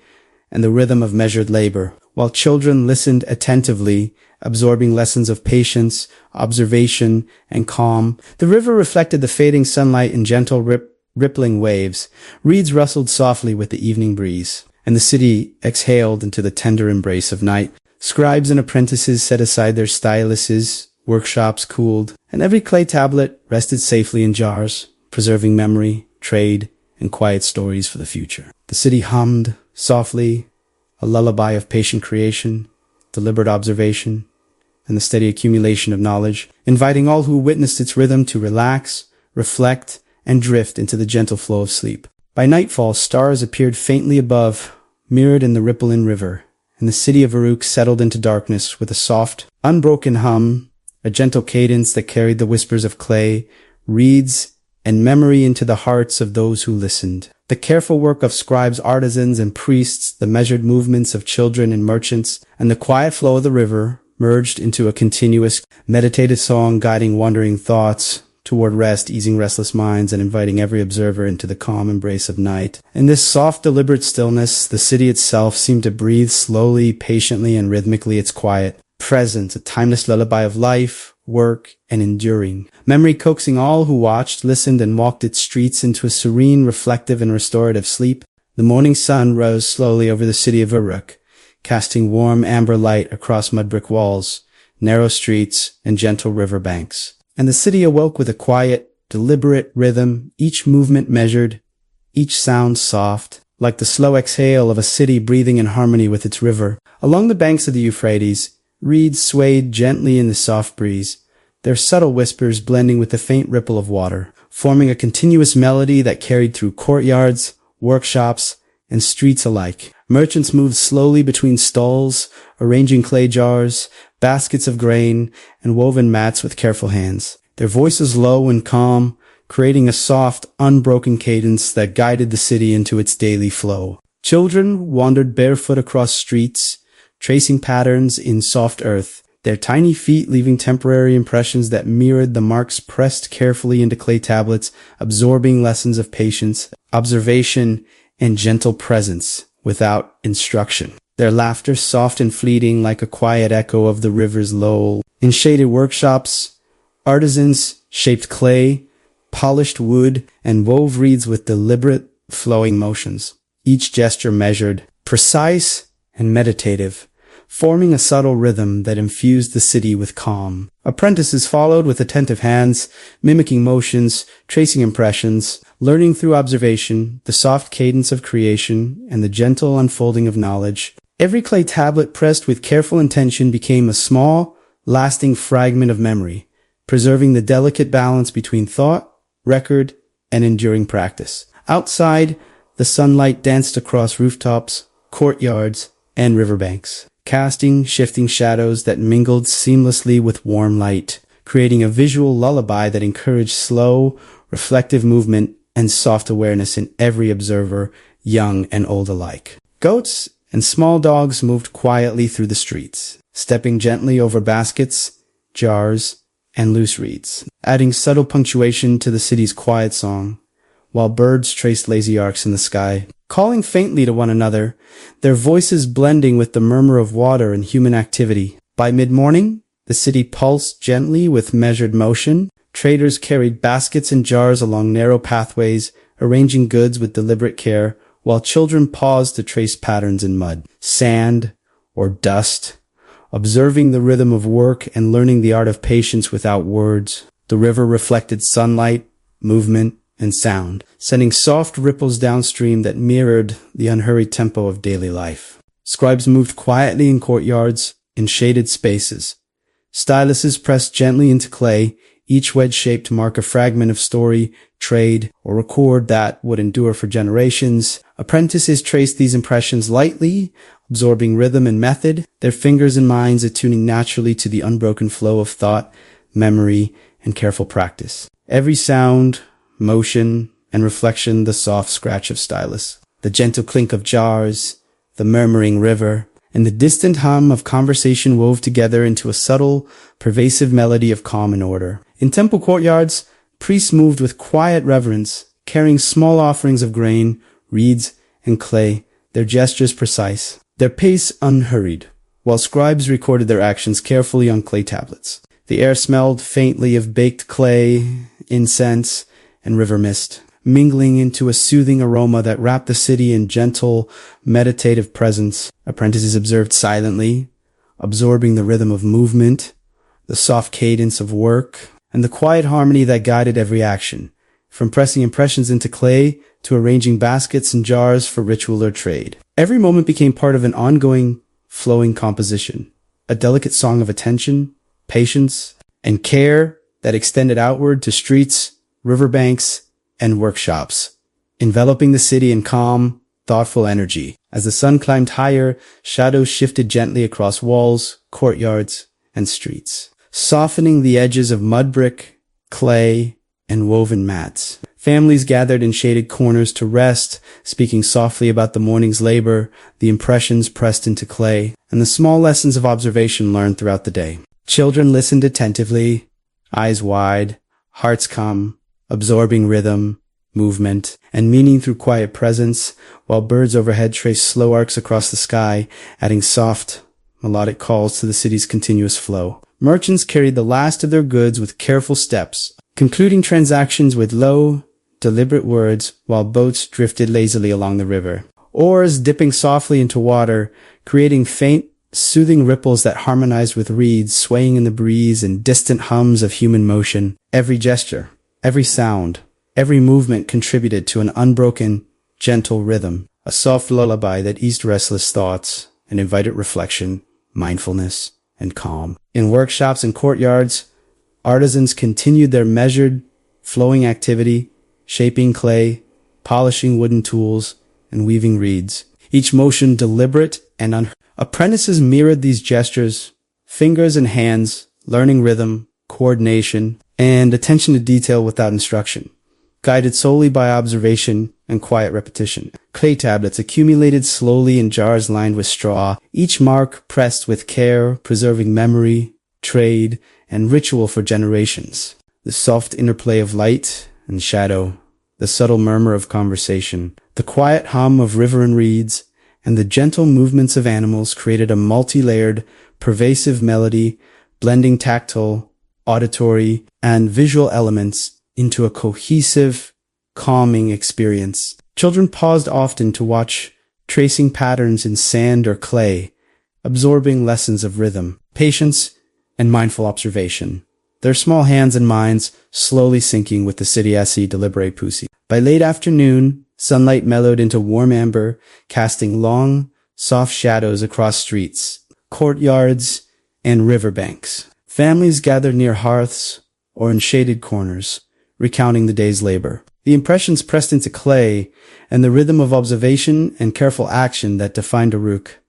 and the rhythm of measured labor, while children listened attentively, absorbing lessons of patience, observation, and calm. The river reflected the fading sunlight in gentle rippling waves. Reeds rustled softly with the evening breeze, and the city exhaled into the tender embrace of night. Scribes and apprentices set aside their styluses, workshops cooled, and every clay tablet rested safely in jars, preserving memory, trade, and quiet stories for the future. The city hummed softly, a lullaby of patient creation, deliberate observation, and the steady accumulation of knowledge, inviting all who witnessed its rhythm to relax, reflect, and drift into the gentle flow of sleep. By nightfall, stars appeared faintly above, mirrored in the rippling river, and the city of Uruk settled into darkness with a soft, unbroken hum, a gentle cadence that carried the whispers of clay, reeds, and memory into the hearts of those who listened. The careful work of scribes, artisans, and priests, the measured movements of children and merchants, and the quiet flow of the river merged into a continuous, meditative song guiding wandering thoughts toward rest, easing restless minds, and inviting every observer into the calm embrace of night. In this soft, deliberate stillness, the city itself seemed to breathe slowly, patiently, and rhythmically its quiet presence, a timeless lullaby of life, work, and enduring. Memory coaxing all who watched, listened, and walked its streets into a serene, reflective, and restorative sleep. The morning sun rose slowly over the city of Uruk, casting warm amber light across mud brick walls, narrow streets, and gentle river banks. And the city awoke with a quiet, deliberate rhythm, each movement measured, each sound soft, like the slow exhale of a city breathing in harmony with its river. Along the banks of the Euphrates, reeds swayed gently in the soft breeze, their subtle whispers blending with the faint ripple of water, forming a continuous melody that carried through courtyards, workshops, and streets alike. Merchants moved slowly between stalls, arranging clay jars, baskets of grain, and woven mats with careful hands, their voices low and calm, creating a soft, unbroken cadence that guided the city into its daily flow. Children wandered barefoot across streets, tracing patterns in soft earth, their tiny feet leaving temporary impressions that mirrored the marks pressed carefully into clay tablets, absorbing lessons of patience, observation, and gentle presence without instruction. Their laughter soft and fleeting like a quiet echo of the river's lull. In shaded workshops, artisans shaped clay, polished wood, and wove reeds with deliberate, flowing motions. Each gesture measured, precise, and meditative, forming a subtle rhythm that infused the city with calm. Apprentices followed with attentive hands, mimicking motions, tracing impressions, learning through observation, the soft cadence of creation, and the gentle unfolding of knowledge. Every clay tablet pressed with careful intention became a small, lasting fragment of memory, preserving the delicate balance between thought, record, and enduring practice. Outside, the sunlight danced across rooftops, courtyards, and riverbanks, casting shifting shadows that mingled seamlessly with warm light, creating a visual lullaby that encouraged slow, reflective movement and soft awareness in every observer, young and old alike. Goats and small dogs moved quietly through the streets, stepping gently over baskets, jars, and loose reeds, adding subtle punctuation to the city's quiet song, while birds traced lazy arcs in the sky, calling faintly to one another, their voices blending with the murmur of water and human activity. By mid-morning, the city pulsed gently with measured motion. Traders carried baskets and jars along narrow pathways, arranging goods with deliberate care, while children paused to trace patterns in mud, sand, or dust, observing the rhythm of work and learning the art of patience without words. The river reflected sunlight, movement, and sound, sending soft ripples downstream that mirrored the unhurried tempo of daily life. Scribes moved quietly in courtyards, in shaded spaces. Styluses pressed gently into clay, each wedge-shaped to mark a fragment of story, trade, or record that would endure for generations. Apprentices traced these impressions lightly, absorbing rhythm and method, their fingers and minds attuning naturally to the unbroken flow of thought, memory, and careful practice. Every sound, motion, and reflection, the soft scratch of stylus, the gentle clink of jars, the murmuring river, and the distant hum of conversation wove together into a subtle, pervasive melody of calm and order. In temple courtyards, priests moved with quiet reverence, carrying small offerings of grain, reeds, and clay, their gestures precise, their pace unhurried, while scribes recorded their actions carefully on clay tablets. The air smelled faintly of baked clay, incense, and river mist, mingling into a soothing aroma that wrapped the city in gentle, meditative presence. Apprentices observed silently, absorbing the rhythm of movement, the soft cadence of work, and the quiet harmony that guided every action, from pressing impressions into clay to arranging baskets and jars for ritual or trade. Every moment became part of an ongoing, flowing composition, a delicate song of attention, patience, and care that extended outward to streets, riverbanks, and workshops, enveloping the city in calm, thoughtful energy. As the sun climbed higher, shadows shifted gently across walls, courtyards, and streets, softening the edges of mud brick, clay, and woven mats. Families gathered in shaded corners to rest, speaking softly about the morning's labor, the impressions pressed into clay, and the small lessons of observation learned throughout the day. Children listened attentively, eyes wide, hearts calm, absorbing rhythm, movement, and meaning through quiet presence, while birds overhead traced slow arcs across the sky, adding soft, melodic calls to the city's continuous flow. Merchants carried the last of their goods with careful steps, concluding transactions with low, deliberate words, while boats drifted lazily along the river. Oars dipping softly into water, creating faint, soothing ripples that harmonized with reeds swaying in the breeze and distant hums of human motion. Every gesture, every sound, every movement contributed to an unbroken, gentle rhythm, a soft lullaby that eased restless thoughts and invited reflection, mindfulness, and calm. In workshops and courtyards, artisans continued their measured, flowing activity, shaping clay, polishing wooden tools, and weaving reeds, each motion deliberate and unhurried. Apprentices mirrored these gestures, fingers and hands, learning rhythm, coordination, and attention to detail without instruction, guided solely by observation and quiet repetition. Clay tablets accumulated slowly in jars lined with straw, each mark pressed with care, preserving memory, trade, and ritual for generations. The soft interplay of light and shadow, the subtle murmur of conversation, the quiet hum of river and reeds, and the gentle movements of animals created a multi-layered, pervasive melody, blending tactile, auditory, and visual elements into a cohesive, calming experience. Children paused often to watch tracing patterns in sand or clay, absorbing lessons of rhythm, patience, and mindful observation. Their small hands and minds slowly sinking with the city as he deliberate pussy. By late afternoon, sunlight mellowed into warm amber, casting long, soft shadows across streets, courtyards, and riverbanks. Families gathered near hearths or in shaded corners, recounting the day's labor. The impressions pressed into clay and the rhythm of observation and careful action that defined Uruk.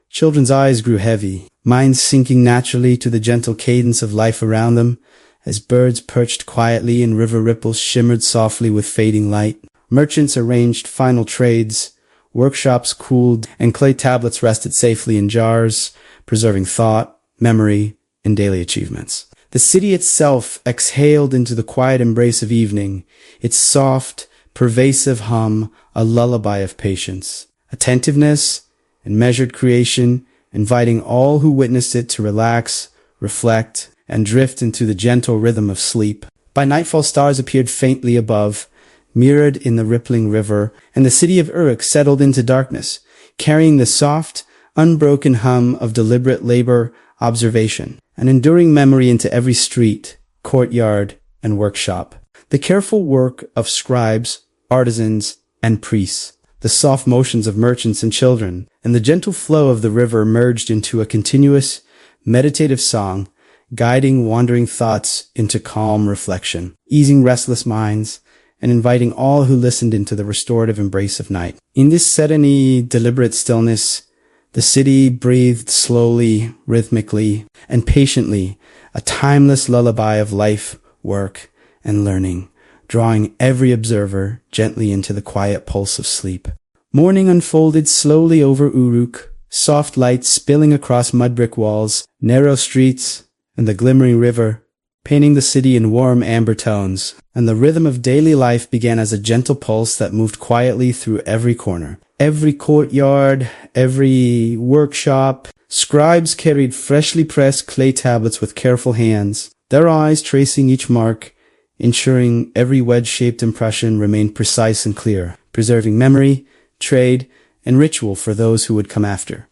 Children's eyes grew heavy, minds sinking naturally to the gentle cadence of life around them, as birds perched quietly and river ripples shimmered softly with fading light. Merchants arranged final trades, workshops cooled, and clay tablets rested safely in jars, preserving thought, memory, and daily achievements. The city itself exhaled into the quiet embrace of evening, its soft, pervasive hum a lullaby of patience, attentiveness, and measured creation, inviting all who witnessed it to relax, reflect, and drift into the gentle rhythm of sleep. By nightfall, stars appeared faintly above, mirrored in the rippling river, and the city of Uruk settled into darkness, carrying the soft, unbroken hum of deliberate labor, observation, an enduring memory into every street, courtyard, and workshop. The careful work of scribes, artisans, and priests, the soft motions of merchants and children, and the gentle flow of the river merged into a continuous, meditative song, guiding wandering thoughts into calm reflection, easing restless minds, and inviting all who listened into the restorative embrace of night. In this serene, deliberate stillness, the city breathed slowly, rhythmically, and patiently, a timeless lullaby of life, work, and learning, drawing every observer gently into the quiet pulse of sleep. Morning unfolded slowly over Uruk, soft light spilling across mud brick walls, narrow streets, and the glimmering river, painting the city in warm amber tones, and the rhythm of daily life began as a gentle pulse that moved quietly through every corner. Every courtyard, every workshop, scribes carried freshly pressed clay tablets with careful hands, their eyes tracing each mark, ensuring every wedge-shaped impression remained precise and clear, preserving memory, trade, and ritual for those who would come after.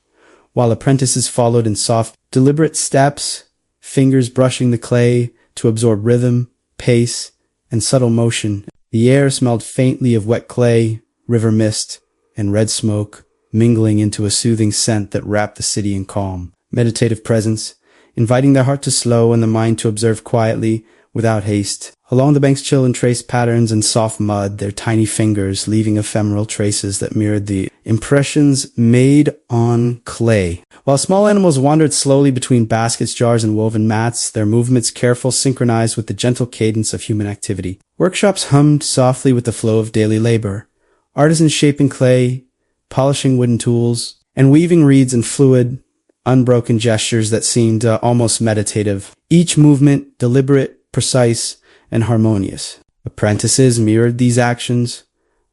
While apprentices followed in soft, deliberate steps, fingers brushing the clay to absorb rhythm, pace, and subtle motion, the air smelled faintly of wet clay, river mist, and red smoke, mingling into a soothing scent that wrapped the city in calm, meditative presence, inviting their heart to slow and the mind to observe quietly, without haste. Along the banks children traced patterns in soft mud, their tiny fingers leaving ephemeral traces that mirrored the impressions made on clay. While small animals wandered slowly between baskets, jars, and woven mats, their movements careful, synchronized with the gentle cadence of human activity. Workshops hummed softly with the flow of daily labor. Artisans shaping clay, polishing wooden tools, and weaving reeds in fluid, unbroken gestures that seemed almost meditative. Each movement deliberate, precise, and harmonious. Apprentices mirrored these actions,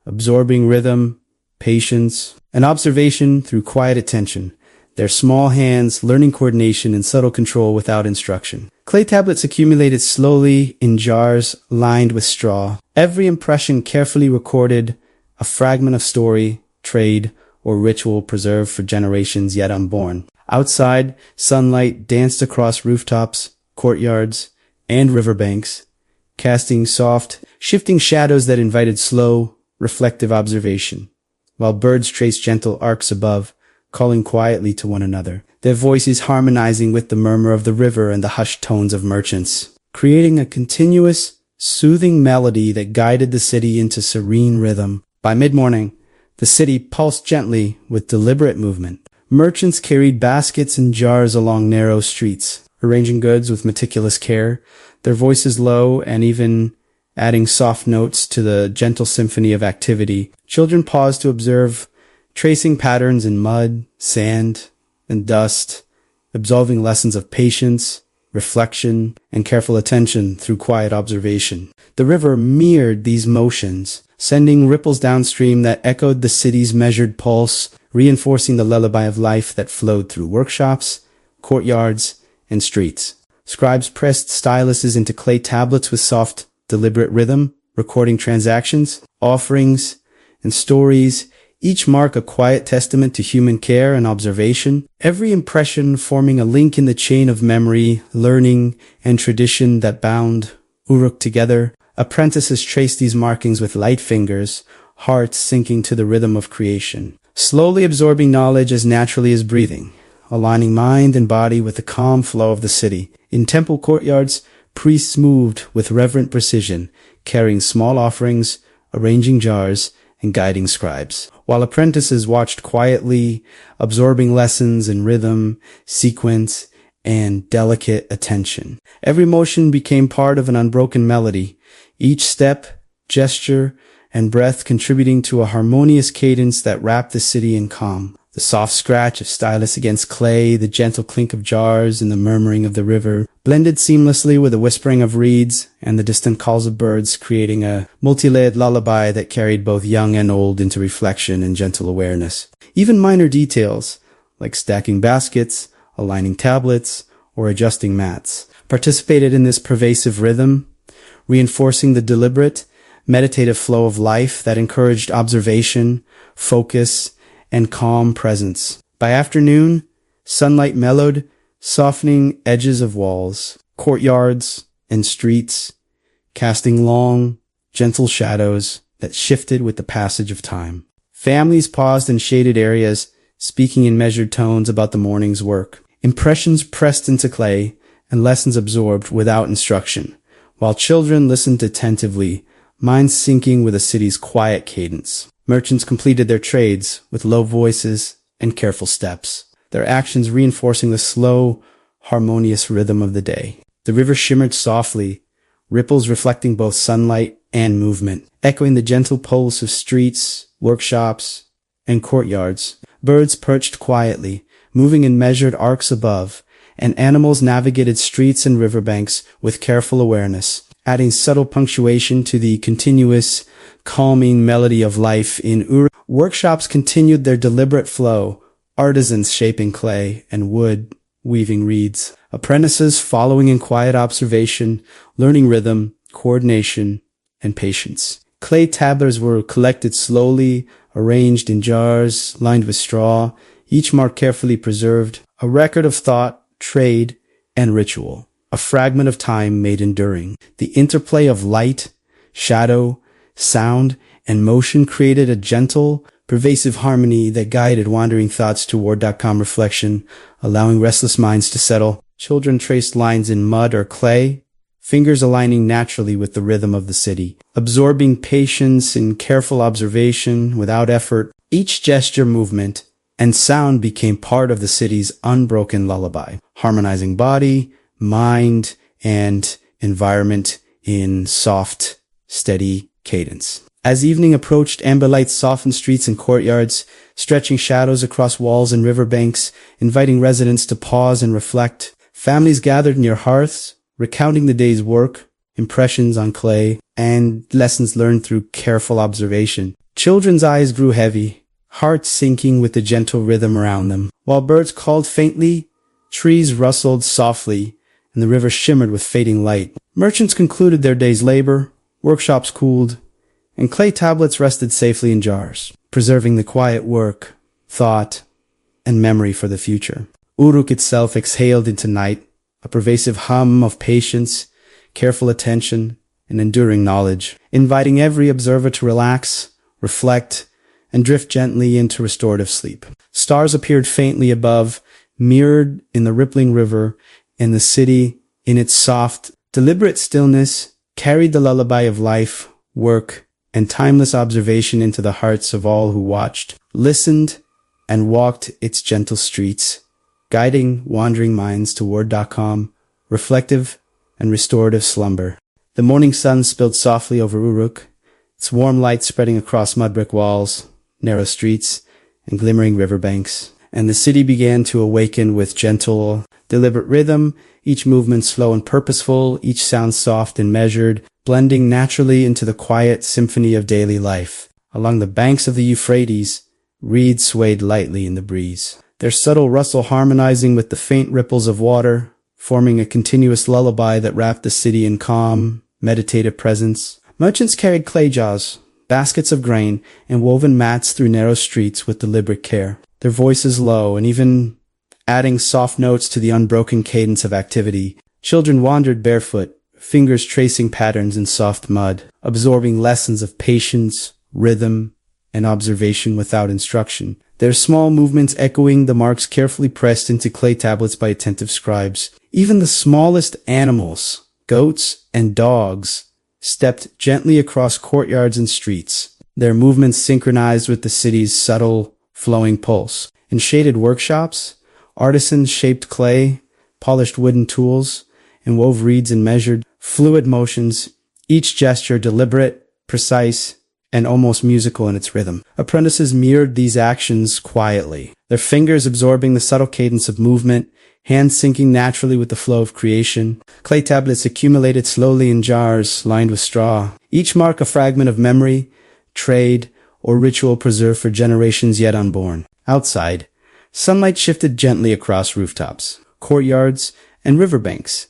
absorbing rhythm, patience, and observation through quiet attention, their small hands learning coordination and subtle control without instruction. Clay tablets accumulated slowly in jars lined with straw, every impression carefully recorded, a fragment of story, trade, or ritual preserved for generations yet unborn. Outside, sunlight danced across rooftops, courtyards, and riverbanks, casting soft, shifting shadows that invited slow, reflective observation, while birds traced gentle arcs above, calling quietly to one another, their voices harmonizing with the murmur of the river and the hushed tones of merchants, creating a continuous, soothing melody that guided the city into serene rhythm. By mid-morning, the city pulsed gently with deliberate movement. Merchants carried baskets and jars along narrow streets, arranging goods with meticulous care, their voices low and even adding soft notes to the gentle symphony of activity. Children paused to observe, tracing patterns in mud, sand, and dust, absorbing lessons of patience, reflection, and careful attention through quiet observation. The river mirrored these motions, sending ripples downstream that echoed the city's measured pulse, reinforcing the lullaby of life that flowed through workshops, courtyards, and streets. Scribes pressed styluses into clay tablets with soft, deliberate rhythm, recording transactions, offerings, and stories, each mark a quiet testament to human care and observation, every impression forming a link in the chain of memory, learning, and tradition that bound Uruk together. Apprentices trace these markings with light fingers, hearts sinking to the rhythm of creation, slowly absorbing knowledge as naturally as breathing, aligning mind and body with the calm flow of the city. In temple courtyards, priests moved with reverent precision, carrying small offerings, arranging jars, and guiding scribes, while apprentices watched quietly, absorbing lessons in rhythm, sequence, and delicate attention. Every motion became part of an unbroken melody, each step, gesture, and breath contributing to a harmonious cadence that wrapped the city in calm. The soft scratch of stylus against clay, the gentle clink of jars, and the murmuring of the river blended seamlessly with the whispering of reeds and the distant calls of birds, creating a multi-layered lullaby that carried both young and old into reflection and gentle awareness. Even minor details, like stacking baskets, aligning tablets, or adjusting mats, participated in this pervasive rhythm, reinforcing the deliberate, meditative flow of life that encouraged observation, focus, and calm presence. By afternoon, sunlight mellowed, softening edges of walls, courtyards, and streets, casting long, gentle shadows that shifted with the passage of time. Families paused in shaded areas, speaking in measured tones about the morning's work. Impressions pressed into clay and lessons absorbed without instruction, while children listened attentively, minds syncing with the city's quiet cadence. Merchants completed their trades with low voices and careful steps, their actions reinforcing the slow, harmonious rhythm of the day. The river shimmered softly, ripples reflecting both sunlight and movement, echoing the gentle pulse of streets, workshops, and courtyards. Birds perched quietly, moving in measured arcs above, and animals navigated streets and riverbanks with careful awareness, adding subtle punctuation to the continuous, calming melody of life in Uruk. Workshops continued their deliberate flow, artisans shaping clay and wood, weaving reeds, apprentices following in quiet observation, learning rhythm, coordination, and patience. Clay tabblers were collected slowly, arranged in jars lined with straw, each mark carefully preserved, a record of thought, trade, and ritual, a fragment of time made enduring. The interplay of light, shadow, sound, and motion created a gentle, pervasive harmony that guided wandering thoughts toward calm reflection, allowing restless minds to settle. Children traced lines in mud or clay, fingers aligning naturally with the rhythm of the city, absorbing patience and careful observation without effort. Each gesture, movement, and sound became part of the city's unbroken lullaby, harmonizing body, mind, and environment in soft, steady cadence. As evening approached, amber lights softened streets and courtyards, stretching shadows across walls and riverbanks, inviting residents to pause and reflect. Families gathered near hearths, recounting the day's work, impressions on clay, and lessons learned through careful observation. Children's eyes grew heavy, hearts sinking with the gentle rhythm around them. While birds called faintly, trees rustled softly, and the river shimmered with fading light. Merchants concluded their day's labor, workshops cooled, and clay tablets rested safely in jars, preserving the quiet work, thought, and memory for the future. Uruk itself exhaled into night, a pervasive hum of patience, careful attention, and enduring knowledge, inviting every observer to relax, reflect, and drift gently into restorative sleep. Stars appeared faintly above, mirrored in the rippling river, and the city, in its soft, deliberate stillness, carried the lullaby of life, work, and timeless observation into the hearts of all who watched, listened, and walked its gentle streets, guiding wandering minds toward calm, reflective, and restorative slumber. The morning sun spilled softly over Uruk, its warm light spreading across mud brick walls, narrow streets, and glimmering riverbanks, and the city began to awaken with gentle, deliberate rhythm, each movement slow and purposeful, each sound soft and measured, blending naturally into the quiet symphony of daily life. Along the banks of the Euphrates, reeds swayed lightly in the breeze, their subtle rustle harmonizing with the faint ripples of water, forming a continuous lullaby that wrapped the city in calm, meditative presence. Merchants carried clay jars, baskets of grain, and woven mats through narrow streets with deliberate care, their voices low and even adding soft notes to the unbroken cadence of activity. Children wandered barefoot, fingers tracing patterns in soft mud, absorbing lessons of patience, rhythm, and observation without instruction, their small movements echoing the marks carefully pressed into clay tablets by attentive scribes. Even the smallest animals, goats and dogs, stepped gently across courtyards and streets, their movements synchronized with the city's subtle, flowing pulse. In shaded workshops, artisans shaped clay, polished wooden tools, and wove reeds in measured, fluid motions, each gesture deliberate, precise, and almost musical in its rhythm. Apprentices mirrored these actions quietly, their fingers absorbing the subtle cadence of movement, hands syncing naturally with the flow of creation. Clay tablets accumulated slowly in jars lined with straw, each mark a fragment of memory, trade, or ritual preserved for generations yet unborn. Outside, sunlight shifted gently across rooftops, courtyards, and riverbanks,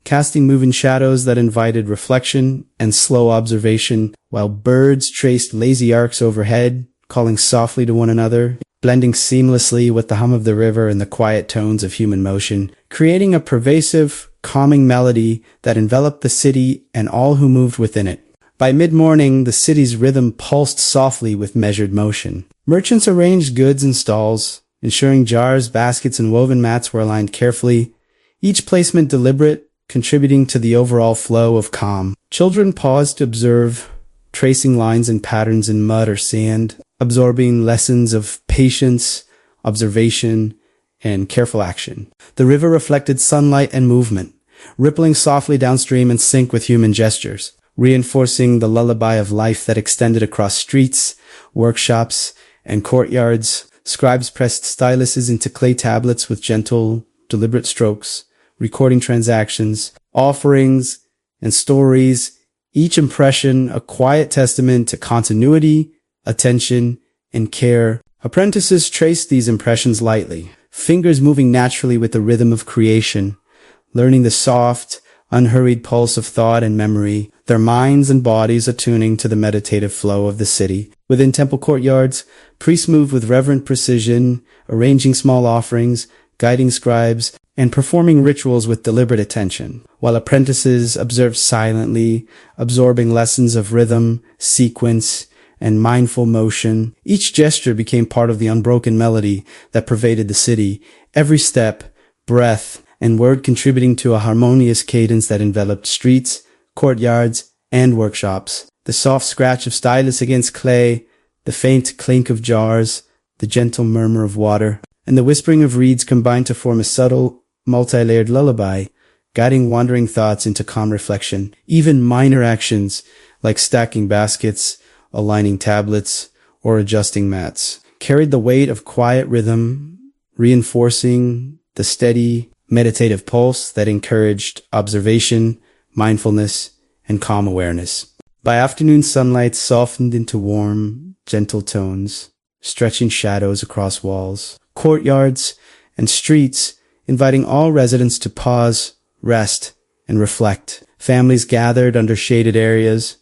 casting moving shadows that invited reflection and slow observation, while birds traced lazy arcs overhead, calling softly to one another, blending seamlessly with the hum of the river and the quiet tones of human motion, creating a pervasive, calming melody that enveloped the city and all who moved within it. By mid-morning, the city's rhythm pulsed softly with measured motion. Merchants arranged goods in stalls, ensuring jars, baskets, and woven mats were aligned carefully, each placement deliberate, contributing to the overall flow of calm. Children paused to observe, tracing lines and patterns in mud or sand, absorbing lessons of patience, observation, and careful action. The river reflected sunlight and movement, rippling softly downstream in sync with human gestures, reinforcing the lullaby of life that extended across streets, workshops, and courtyards. Scribes pressed styluses into clay tablets with gentle, deliberate strokes, recording transactions, offerings, and stories, each impression a quiet testament to continuity, attention, and care. Apprentices traced these impressions lightly, fingers moving naturally with the rhythm of creation, learning the soft, unhurried pulse of thought and memory, their minds and bodies attuning to the meditative flow of the city. Within temple courtyards, priests moved with reverent precision, arranging small offerings, guiding scribes, and performing rituals with deliberate attention, while apprentices observed silently, absorbing lessons of rhythm, sequence, and mindful motion. Each gesture became part of the unbroken melody that pervaded the city, every step, breath, and word contributing to a harmonious cadence that enveloped streets, courtyards, and workshops. The soft scratch of stylus against clay, the faint clink of jars, the gentle murmur of water, and the whispering of reeds combined to form a subtle, multi-layered lullaby, guiding wandering thoughts into calm reflection. Even minor actions, like stacking baskets, aligning tablets, or adjusting mats, carried the weight of quiet rhythm, reinforcing the steady, meditative pulse that encouraged observation, mindfulness, and calm awareness. By afternoon, sunlight softened into warm, gentle tones, stretching shadows across walls, courtyards, and streets, inviting all residents to pause, rest, and reflect. Families gathered under shaded areas,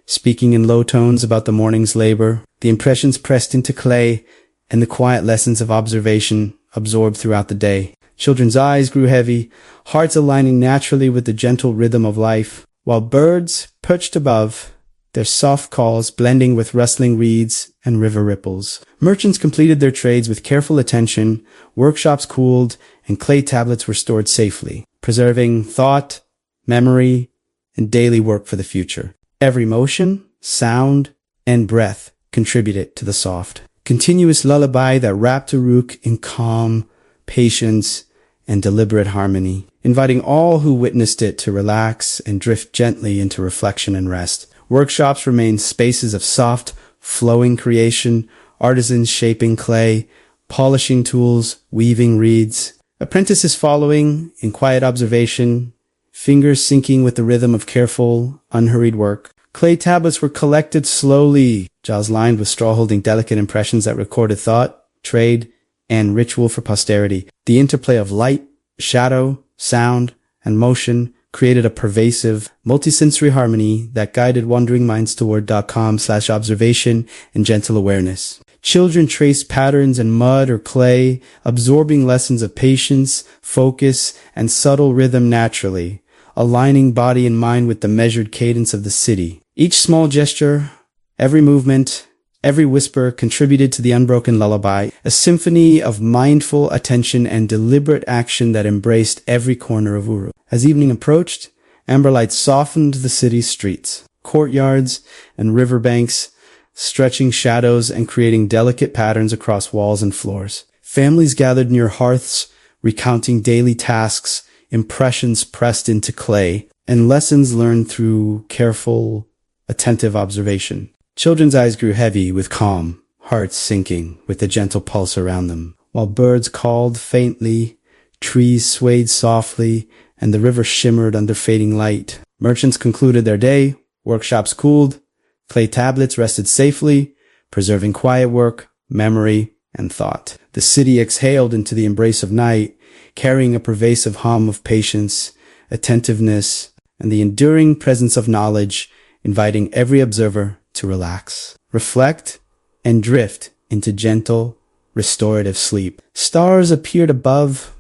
speaking in low tones about the morning's labor, the impressions pressed into clay, and the quiet lessons of observation absorbed throughout the day. Children's eyes grew heavy, hearts aligning naturally with the gentle rhythm of life, while birds perched above, their soft calls blending with rustling reeds and river ripples. Merchants completed their trades with careful attention, workshops cooled, and clay tablets were stored safely, preserving thought, memory, and daily work for the future. Every motion, sound, and breath contributed to the soft, continuous lullaby that wrapped Uruk in calm, patience, and deliberate harmony, inviting all who witnessed it to relax and drift gently into reflection and rest. Workshops remained spaces of soft, flowing creation, artisans shaping clay, polishing tools, weaving reeds, apprentices following in quiet observation, fingers syncing with the rhythm of careful, unhurried work. Clay tablets were collected slowly, jaws lined with straw holding delicate impressions that recorded thought, trade, and ritual for posterity. The interplay of light, shadow, sound, and motion created a pervasive, multisensory harmony that guided wandering minds toward .com/observation and gentle awareness. Children traced patterns in mud or clay, absorbing lessons of patience, focus, and subtle rhythm naturally, aligning body and mind with the measured cadence of the city. Each small gesture, every movement, every whisper contributed to the unbroken lullaby, a symphony of mindful attention and deliberate action that embraced every corner of Uruk. As evening approached, amber light softened the city's streets, courtyards, and riverbanks, stretching shadows and creating delicate patterns across walls and floors. Families gathered near hearths, recounting daily tasks, impressions pressed into clay, and lessons learned through careful, attentive observation. Children's eyes grew heavy with calm, hearts sinking with the gentle pulse around them, while birds called faintly, trees swayed softly, and the river shimmered under fading light. Merchants concluded their day, workshops cooled, clay tablets rested safely, preserving quiet work, memory, and thought. The city exhaled into the embrace of night, carrying a pervasive hum of patience, attentiveness, and the enduring presence of knowledge, inviting every observer to relax, reflect, and drift into gentle, restorative sleep. Stars appeared above,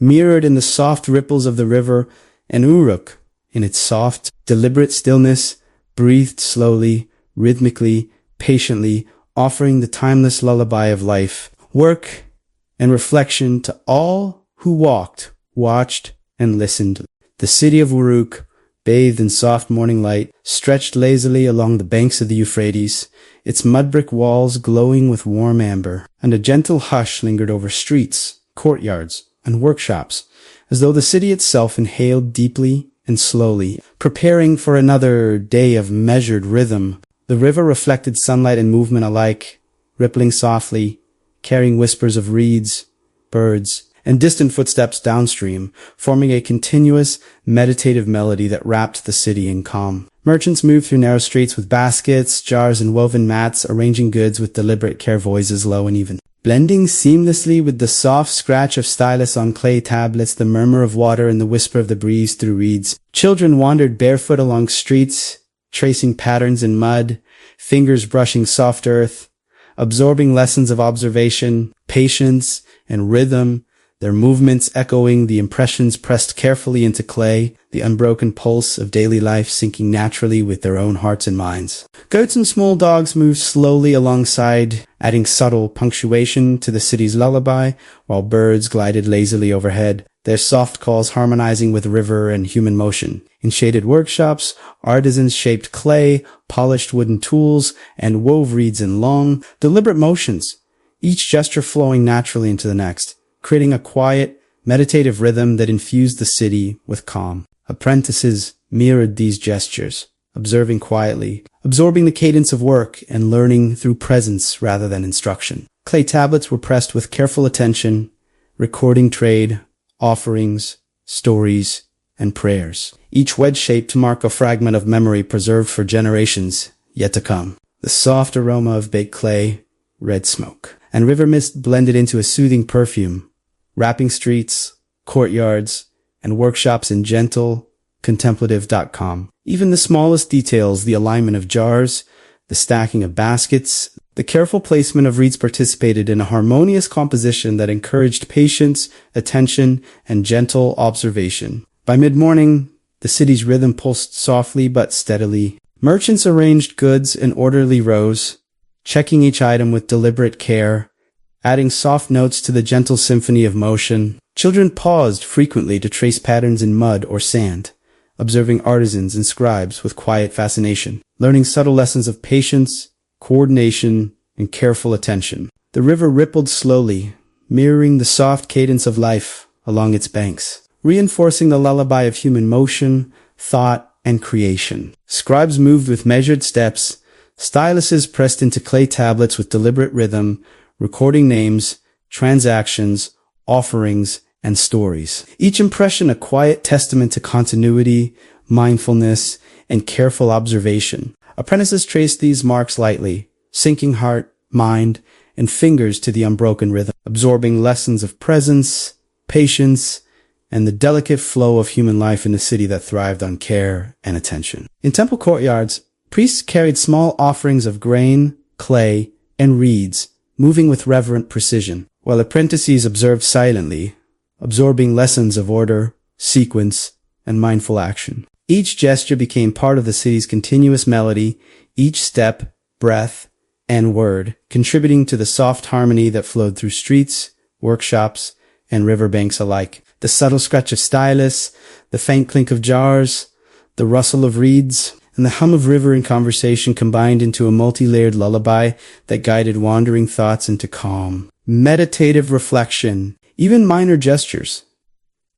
mirrored in the soft ripples of the river, and Uruk, in its soft, deliberate stillness, breathed slowly, rhythmically, patiently, offering the timeless lullaby of life, work, and reflection to all who walked, watched, and listened. The city of Uruk, bathed in soft morning light, stretched lazily along the banks of the Euphrates, its mud brick walls glowing with warm amber, and a gentle hush lingered over streets, courtyards, and workshops, as though the city itself inhaled deeply and slowly, preparing for another day of measured rhythm. The river reflected sunlight and movement alike, rippling softly, carrying whispers of reeds, birds, and distant footsteps downstream, forming a continuous, meditative melody that wrapped the city in calm. Merchants moved through narrow streets with baskets, jars, and woven mats, arranging goods with deliberate care, voices low and even. Blending seamlessly with the soft scratch of stylus on clay tablets, the murmur of water, and the whisper of the breeze through reeds. Children wandered barefoot along streets, tracing patterns in mud, fingers brushing soft earth, absorbing lessons of observation, patience, and rhythm, their movements echoing the impressions pressed carefully into clay, the unbroken pulse of daily life sinking naturally with their own hearts and minds. Goats and small dogs moved slowly alongside, adding subtle punctuation to the city's lullaby, while birds glided lazily overhead, their soft calls harmonizing with river and human motion. In shaded workshops, artisans shaped clay, polished wooden tools, and wove reeds in long, deliberate motions, each gesture flowing naturally into the next, creating a quiet, meditative rhythm that infused the city with calm. Apprentices mirrored these gestures, observing quietly, absorbing the cadence of work and learning through presence rather than instruction. Clay tablets were pressed with careful attention, recording trade, offerings, stories, and prayers, each wedge-shaped to mark a fragment of memory preserved for generations yet to come. The soft aroma of baked clay, red smoke, and river mist blended into a soothing perfume, wrapping streets, courtyards, and workshops in gentle, contemplative calm. Even the smallest details, the alignment of jars, the stacking of baskets, the careful placement of reeds participated in a harmonious composition that encouraged patience, attention, and gentle observation. By mid-morning, the city's rhythm pulsed softly but steadily. Merchants arranged goods in orderly rows, checking each item with deliberate care, adding soft notes to the gentle symphony of motion. Children paused frequently to trace patterns in mud or sand, observing artisans and scribes with quiet fascination, learning subtle lessons of patience, coordination, and careful attention. The river rippled slowly, mirroring the soft cadence of life along its banks, reinforcing the lullaby of human motion, thought, and creation. Scribes moved with measured steps, styluses pressed into clay tablets with deliberate rhythm, recording names, transactions, offerings, and stories. Each impression a quiet testament to continuity, mindfulness, and careful observation. Apprentices traced these marks lightly, syncing heart, mind, and fingers to the unbroken rhythm, absorbing lessons of presence, patience, and the delicate flow of human life in a city that thrived on care and attention. In temple courtyards, priests carried small offerings of grain, clay, and reeds, moving with reverent precision, while apprentices observed silently, absorbing lessons of order, sequence, and mindful action. Each gesture became part of the city's continuous melody, each step, breath, and word contributing to the soft harmony that flowed through streets, workshops, and riverbanks alike. The subtle scratch of stylus, the faint clink of jars, the rustle of reeds, and the hum of river and conversation combined into a multi-layered lullaby that guided wandering thoughts into calm, meditative reflection. Even minor gestures,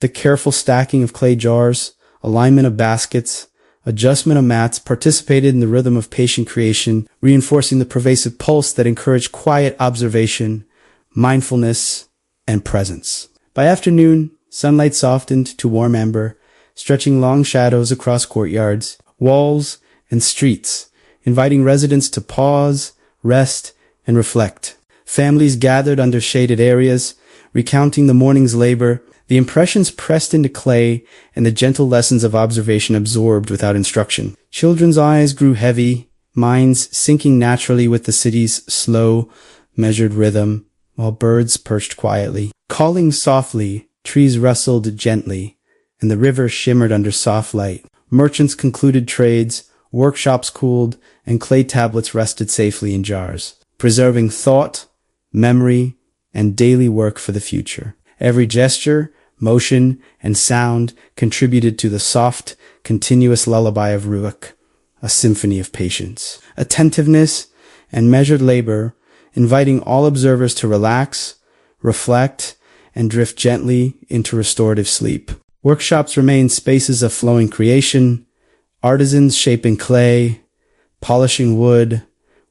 the careful stacking of clay jars, alignment of baskets, adjustment of mats, participated in the rhythm of patient creation, reinforcing the pervasive pulse that encouraged quiet observation, mindfulness, and presence. By afternoon, sunlight softened to warm amber, stretching long shadows across courtyards, walls, and streets, inviting residents to pause, rest, and reflect. Families gathered under shaded areas, recounting the morning's labor, the impressions pressed into clay, and the gentle lessons of observation absorbed without instruction. Children's eyes grew heavy, minds sinking naturally with the city's slow, measured rhythm, while birds perched quietly. Calling softly, trees rustled gently, and the river shimmered under soft light. Merchants concluded trades, workshops cooled, and clay tablets rested safely in jars, preserving thought, memory, and daily work for the future. Every gesture, motion, and sound contributed to the soft, continuous lullaby of Uruk, a symphony of patience, attentiveness, and measured labor, inviting all observers to relax, reflect, and drift gently into restorative sleep. Workshops remained spaces of flowing creation, artisans shaping clay, polishing wood,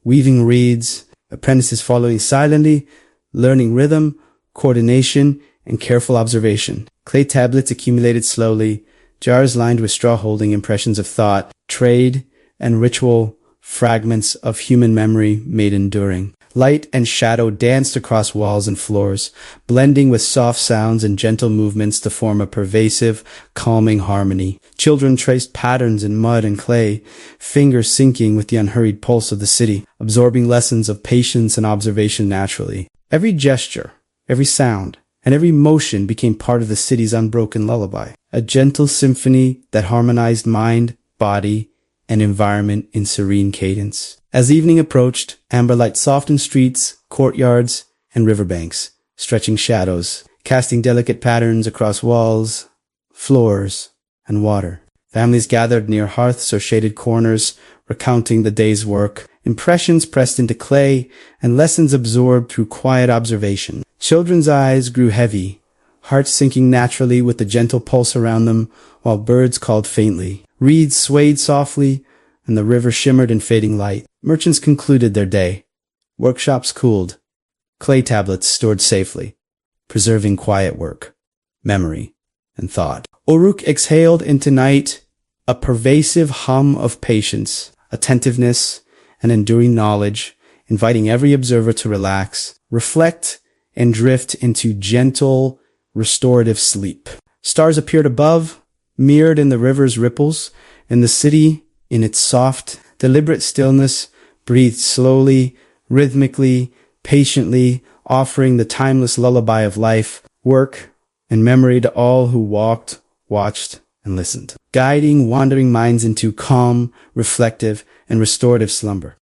weaving reeds, apprentices following silently, learning rhythm, coordination, and careful observation. Clay tablets accumulated slowly, jars lined with straw holding impressions of thought, trade, and ritual, fragments of human memory made enduring. Light and shadow danced across walls and floors, blending with soft sounds and gentle movements to form a pervasive, calming harmony. Children traced patterns in mud and clay, fingers syncing with the unhurried pulse of the city, absorbing lessons of patience and observation naturally. Every gesture, every sound, and every motion became part of the city's unbroken lullaby, a gentle symphony that harmonized mind, body, and environment in serene cadence. As evening approached, amber light softened streets, courtyards, and riverbanks, stretching shadows, casting delicate patterns across walls, floors, and water. Families gathered near hearths or shaded corners, recounting the day's work, impressions pressed into clay, and lessons absorbed through quiet observation. Children's eyes grew heavy, hearts sinking naturally with the gentle pulse around them, while birds called faintly. Reeds swayed softly, and the river shimmered in fading light. Merchants concluded their day. Workshops cooled. Clay tablets stored safely, preserving quiet work, memory, and thought. Uruk exhaled into night, a pervasive hum of patience, attentiveness, and enduring knowledge, inviting every observer to relax, reflect, and drift into gentle, restorative sleep. Stars appeared above, mirrored in the river's ripples, and the city, in its soft, deliberate stillness, breathed slowly, rhythmically, patiently, offering the timeless lullaby of life, work, and memory to all who walked, watched, and listened, guiding wandering minds into calm, reflective, and restorative slumber.